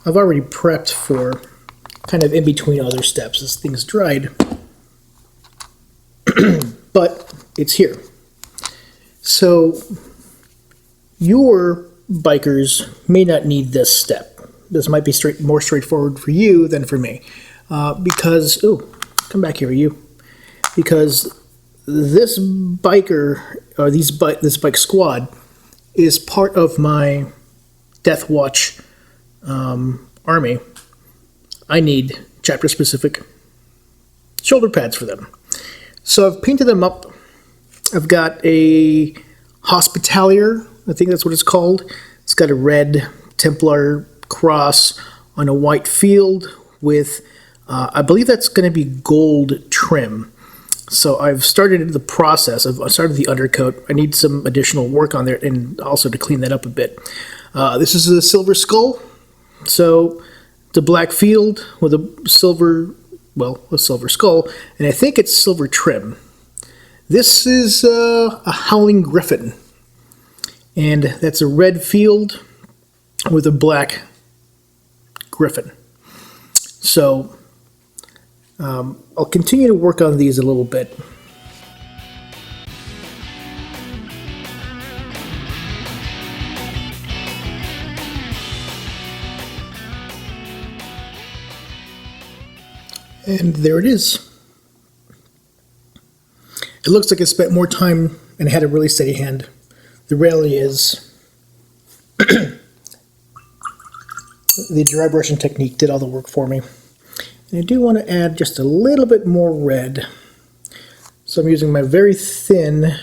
I've already prepped for kind of in between other steps as things dried, but it's here. So your bikers may not need this step. This might be more straightforward for you than for me, because, come back here, you, because this biker, or this bike squad, is part of my Deathwatch army. I need chapter-specific shoulder pads for them. So I've painted them up. I've got a Hospitalier, I think that's what it's called. It's got a red Templar cross on a white field with, I believe that's going to be gold trim. So I've started the process. I've started the undercoat. I need some additional work on there and also to clean that up a bit. This is a silver skull. So it's a black field with a silver skull, and I think it's silver trim. This is a Howling Griffin, and that's a red field with a black griffin. So I'll continue to work on these a little bit. And there it is. It looks like I spent more time and had a really steady hand. The reality is the dry brushing technique did all the work for me. And I do want to add just a little bit more red. So I'm using my very thin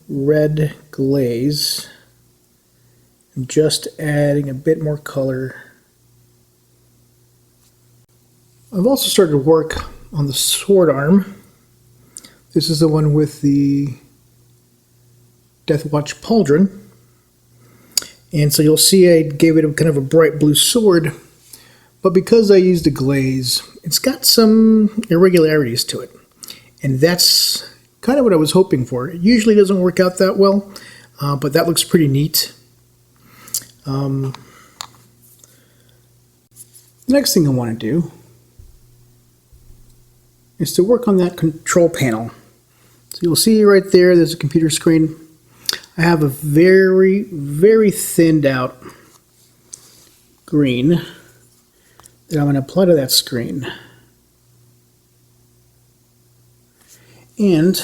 red glaze and just adding a bit more color. I've also started work on the sword arm. This is the one with the Deathwatch pauldron. And so you'll see I gave it a kind of a bright blue sword, but because I used a glaze, it's got some irregularities to it. And that's kind of what I was hoping for. It usually doesn't work out that well, but that looks pretty neat. The next thing I want to do is to work on that control panel. So So you'll see right there, there's a computer screen. I have a very, very thinned out green that I'm going to apply to that screen. And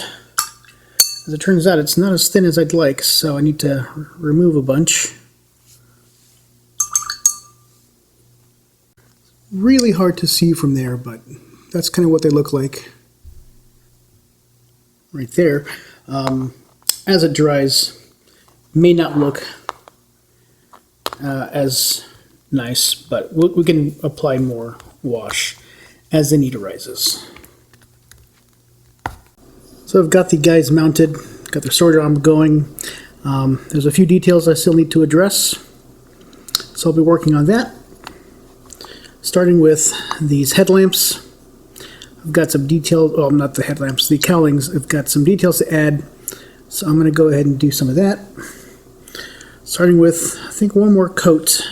as it turns out, it's not as thin as I'd like, so I need to remove a bunch. Really hard to see from there, but that's kind of what they look like right there. As it dries, may not look as nice, but we can apply more wash as the need arises. So I've got the guys mounted, got the sword arm going. There's a few details I still need to address, so I'll be working on that. Starting with these headlamps. I've got some details, well, not the headlamps, the cowlings. I've got some details to add, so I'm going to go ahead and do some of that. Starting with, I think, one more coat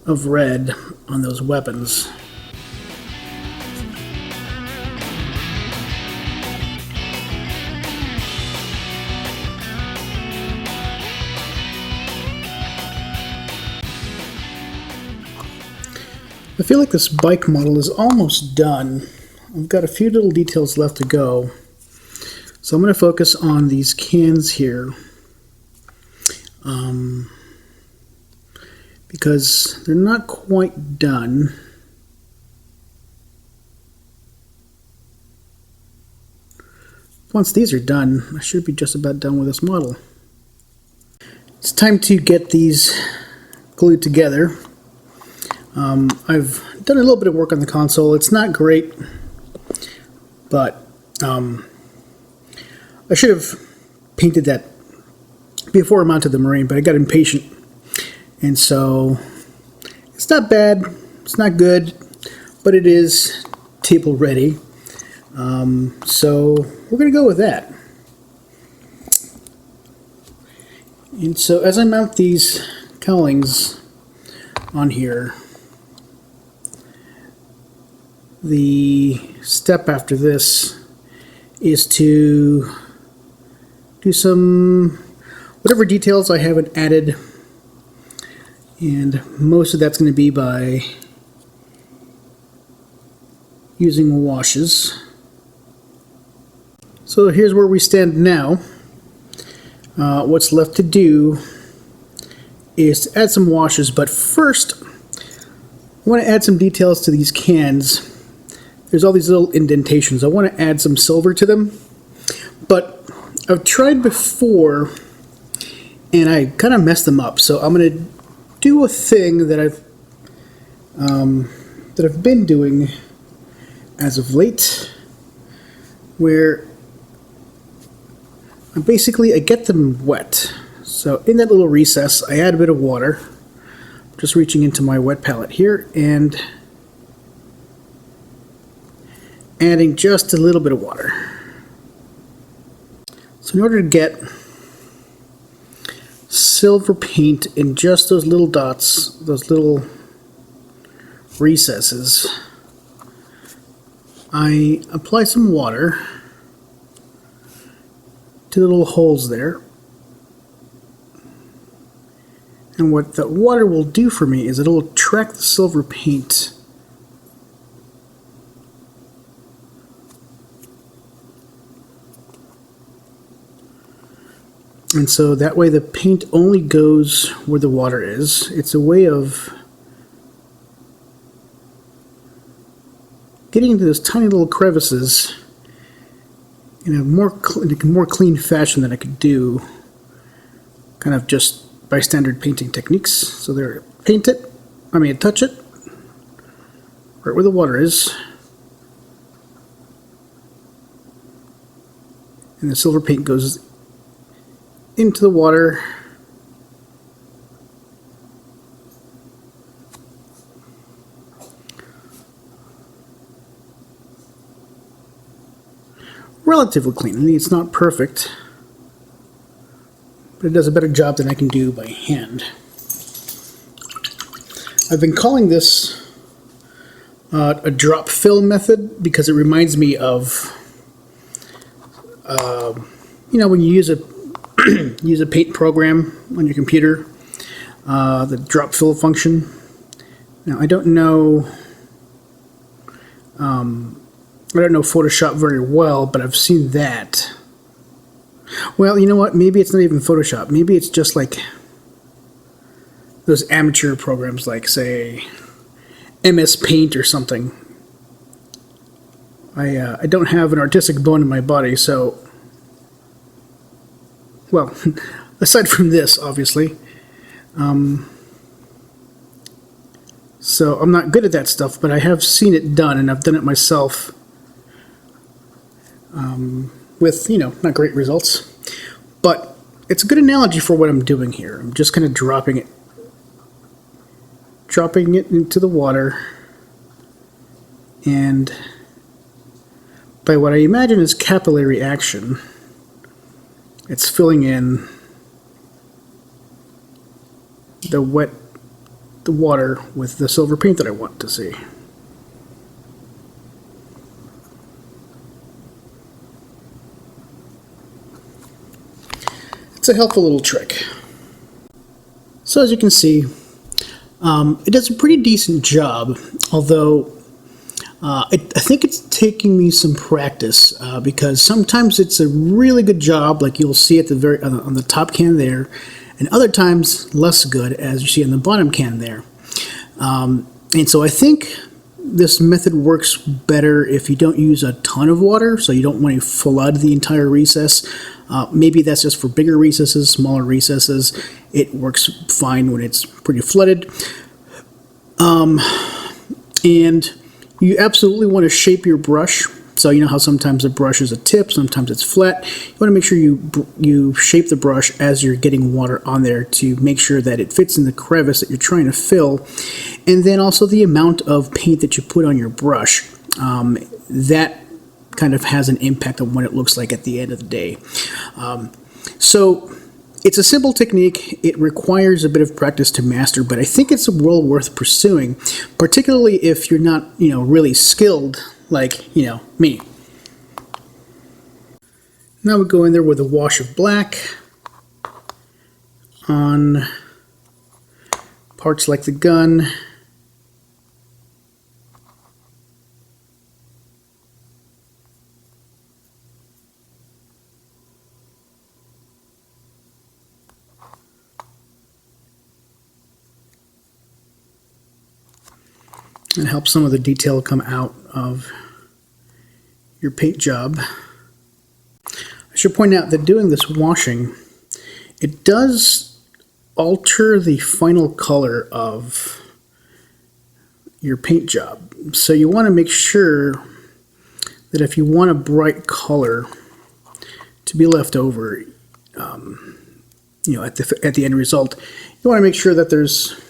of red on those weapons. I feel like this bike model is almost done. I've got a few little details left to go. So I'm going to focus on these cans here. Because they're not quite done. Once these are done, I should be just about done with this model. It's time to get these glued together. I've done a little bit of work on the console. It's not great, but I should have painted that before I mounted the Marine, but I got impatient. And so it's not bad, it's not good, but it is table ready. So we're going to go with that. And so as I mount these cowlings on here, the step after this is to do some whatever details I haven't added, and most of that's going to be by using washes. So here's where we stand now. What's left to do is to add some washes, but first I want to add some details to these cans. There's all these little indentations. I want to add some silver to them, but I've tried before and I kind of messed them up. So I'm going to do a thing that I've been doing as of late, where I get them wet. So in that little recess, I add a bit of water. Just reaching into my wet palette here and adding just a little bit of water. So in order to get silver paint in just those little dots, those little recesses, I apply some water to the little holes there. And what the water will do for me is it'll attract the silver paint. And so that way the paint only goes where the water is. It's a way of getting into those tiny little crevices in a more clean fashion than I could do kind of just by standard painting techniques. So there, touch it right where the water is, and the silver paint goes into the water. Relatively clean. I mean, it's not perfect, but it does a better job than I can do by hand. I've been calling this a drop fill method because it reminds me of You know, when you use a use a paint program on your computer, the drop fill function. Now I don't know Photoshop very well, but I've seen that. Well, you know what? Maybe it's not even Photoshop. Maybe it's just like those amateur programs, like say MS Paint or something. I don't have an artistic bone in my body, so, well, aside from this, obviously. So I'm not good at that stuff, but I have seen it done, and I've done it myself with, you know, not great results. But it's a good analogy for what I'm doing here. I'm just kind of dropping it into the water, and by what I imagine is capillary action, it's filling in the water with the silver paint that I want to see. It's a helpful little trick. So as you can see, it does a pretty decent job, although I think it's taking me some practice, because sometimes it's a really good job, like you'll see at the on the top can there, and other times less good, as you see on the bottom can there. And so I think this method works better if you don't use a ton of water, so you don't want to flood the entire recess. Maybe that's just for bigger recesses, smaller recesses. It works fine when it's pretty flooded. And you absolutely want to shape your brush. So you know how sometimes the brush is a tip, sometimes it's flat. You want to make sure you shape the brush as you're getting water on there to make sure that it fits in the crevice that you're trying to fill. And then also the amount of paint that you put on your brush. That kind of has an impact on what it looks like at the end of the day. So it's a simple technique. It requires a bit of practice to master, but I think it's well worth pursuing, particularly if you're not, you know, really skilled like, you know, me. Now we go in there with a wash of black on parts like the gun. And help some of the detail come out of your paint job. I should point out that doing this washing, it does alter the final color of your paint job. So you want to make sure that if you want a bright color to be left over, you know, at the end result, you want to make sure that there's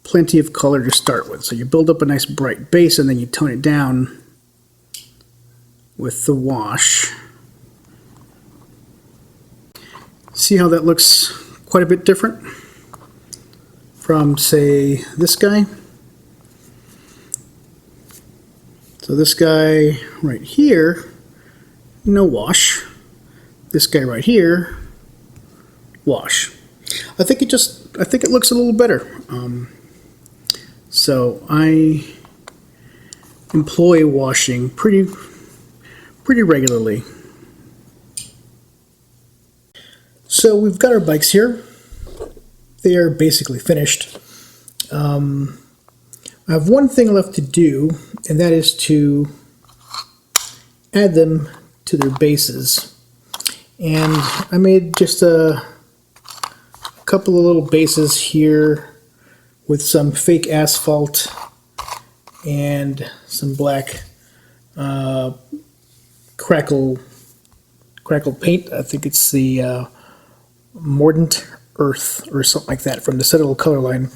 plenty of color to start with. So you build up a nice bright base and then you tone it down with the wash. See how that looks quite a bit different from, say, this guy? So this guy right here, no wash. This guy right here, wash. I think it looks a little better. So I employ washing pretty regularly. So we've got our bikes here. They are basically finished. I have one thing left to do, and that is to add them to their bases. And I made just a couple of little bases here with some fake asphalt and some black crackle paint. I think it's the Mordant Earth or something like that from the Citadel color line.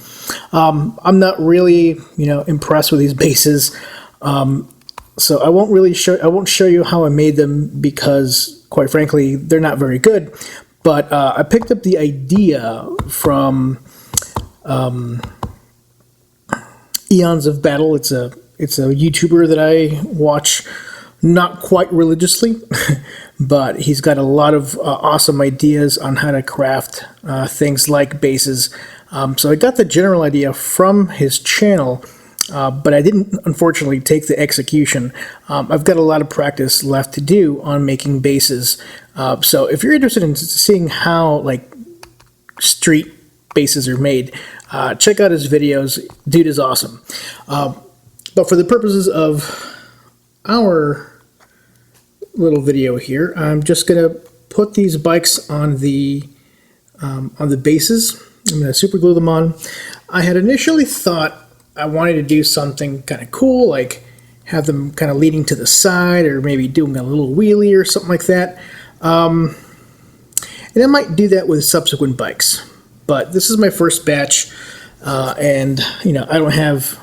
I'm not really, you know, impressed with these bases, so I won't show you how I made them because, quite frankly, they're not very good. But I picked up the idea from Eons of Battle. It's a YouTuber that I watch not quite religiously, but he's got a lot of awesome ideas on how to craft things like bases. So I got the general idea from his channel, but I didn't, unfortunately, take the execution. I've got a lot of practice left to do on making bases. So if you're interested in seeing how like street bases are made, check out his videos. Dude is awesome. But for the purposes of our little video here, I'm just going to put these bikes on the bases. I'm going to super glue them on. I had initially thought I wanted to do something kind of cool, like have them kind of leading to the side, or maybe doing a little wheelie or something like that. And I might do that with subsequent bikes. But this is my first batch, and you know, I don't have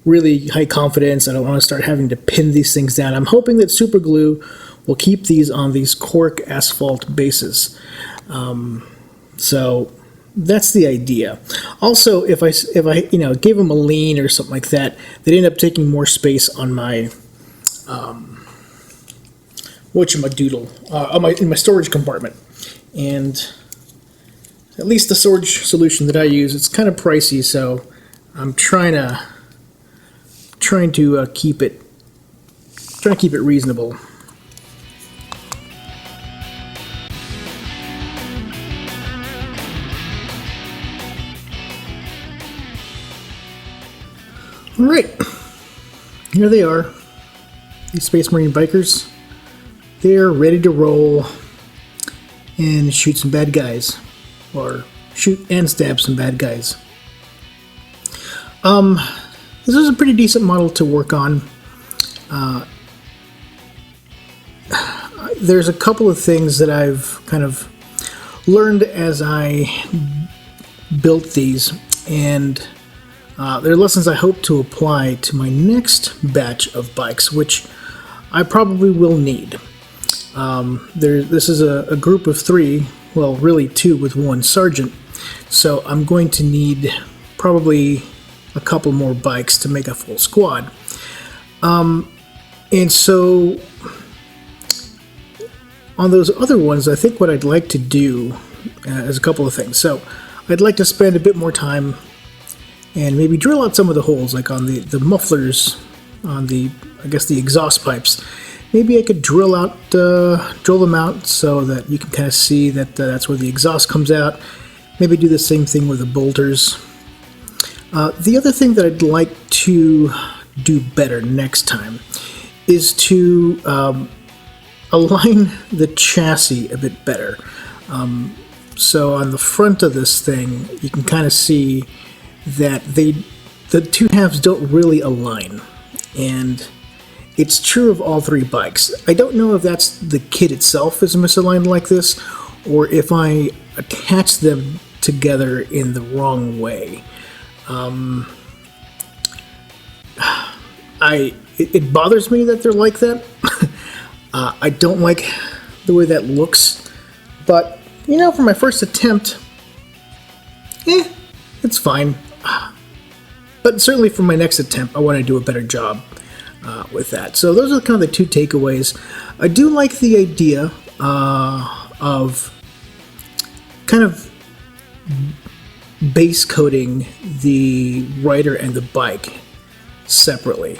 really high confidence. I don't want to start having to pin these things down. I'm hoping that super glue will keep these on these cork asphalt bases. So that's the idea. Also, if I you know, gave them a lean or something like that, they'd end up taking more space on my whatchamadoodle, in my storage compartment. And at least the storage solution that I use, it's kind of pricey, so I'm trying to keep it reasonable. All right, here they are, these Space Marine bikers. They're ready to roll and shoot some bad guys, or shoot and stab some bad guys. This is a pretty decent model to work on. There's a couple of things that I've kind of learned as I built these, and they're lessons I hope to apply to my next batch of bikes, which I probably will need. This is a group of 3, well, really 2 with 1 sergeant, so I'm going to need probably a couple more bikes to make a full squad. And so on those other ones, I think what I'd like to do is a couple of things. So I'd like to spend a bit more time and maybe drill out some of the holes, like on the mufflers, on the, I guess, the exhaust pipes. Maybe I could drill them out so that you can kind of see that that's where the exhaust comes out. Maybe do the same thing with the bolters. The other thing that I'd like to do better next time is to align the chassis a bit better. So on the front of this thing, you can kind of see that the 2 halves don't really align, and it's true of all 3 bikes. I don't know if that's the kit itself is misaligned like this, or if I attach them together in the wrong way. It bothers me that they're like that. I don't like the way that looks, but you know, for my first attempt, it's fine. But certainly for my next attempt, I want to do a better job with that. So those are kind of the 2 takeaways. I do like the idea of kind of base coating the rider and the bike separately.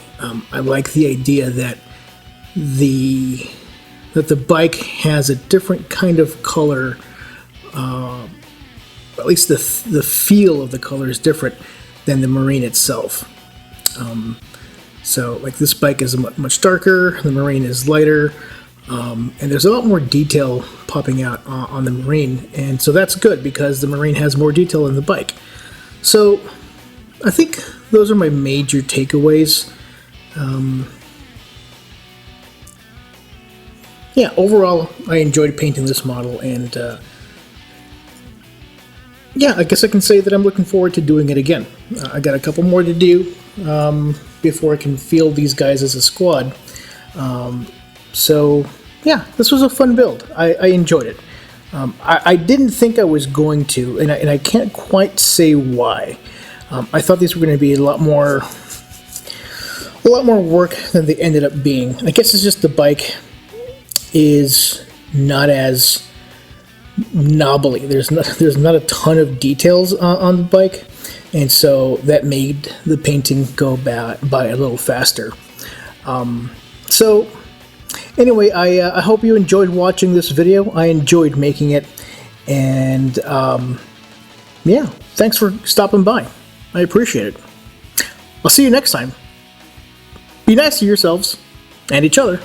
I like the idea that the bike has a different kind of color. At least the feel of the color is different than the Marine itself. So like this bike is much darker, the Marine is lighter, and there's a lot more detail popping out on the Marine, and so that's good because the Marine has more detail than the bike. So I think those are my major takeaways. Yeah, overall I enjoyed painting this model, and yeah, I guess I can say that I'm looking forward to doing it again. I got a couple more to do before I can field these guys as a squad. So yeah, this was a fun build. I enjoyed it. I didn't think I was going to, and I can't quite say why. I thought these were going to be a lot more a lot more work than they ended up being. I guess it's just the bike is not as knobbly. There's not a ton of details on the bike, and so that made the painting go by a little faster. So anyway, I hope you enjoyed watching this video. I enjoyed making it, and yeah, thanks for stopping by. I appreciate it. I'll see you next time. Be nice to yourselves and each other.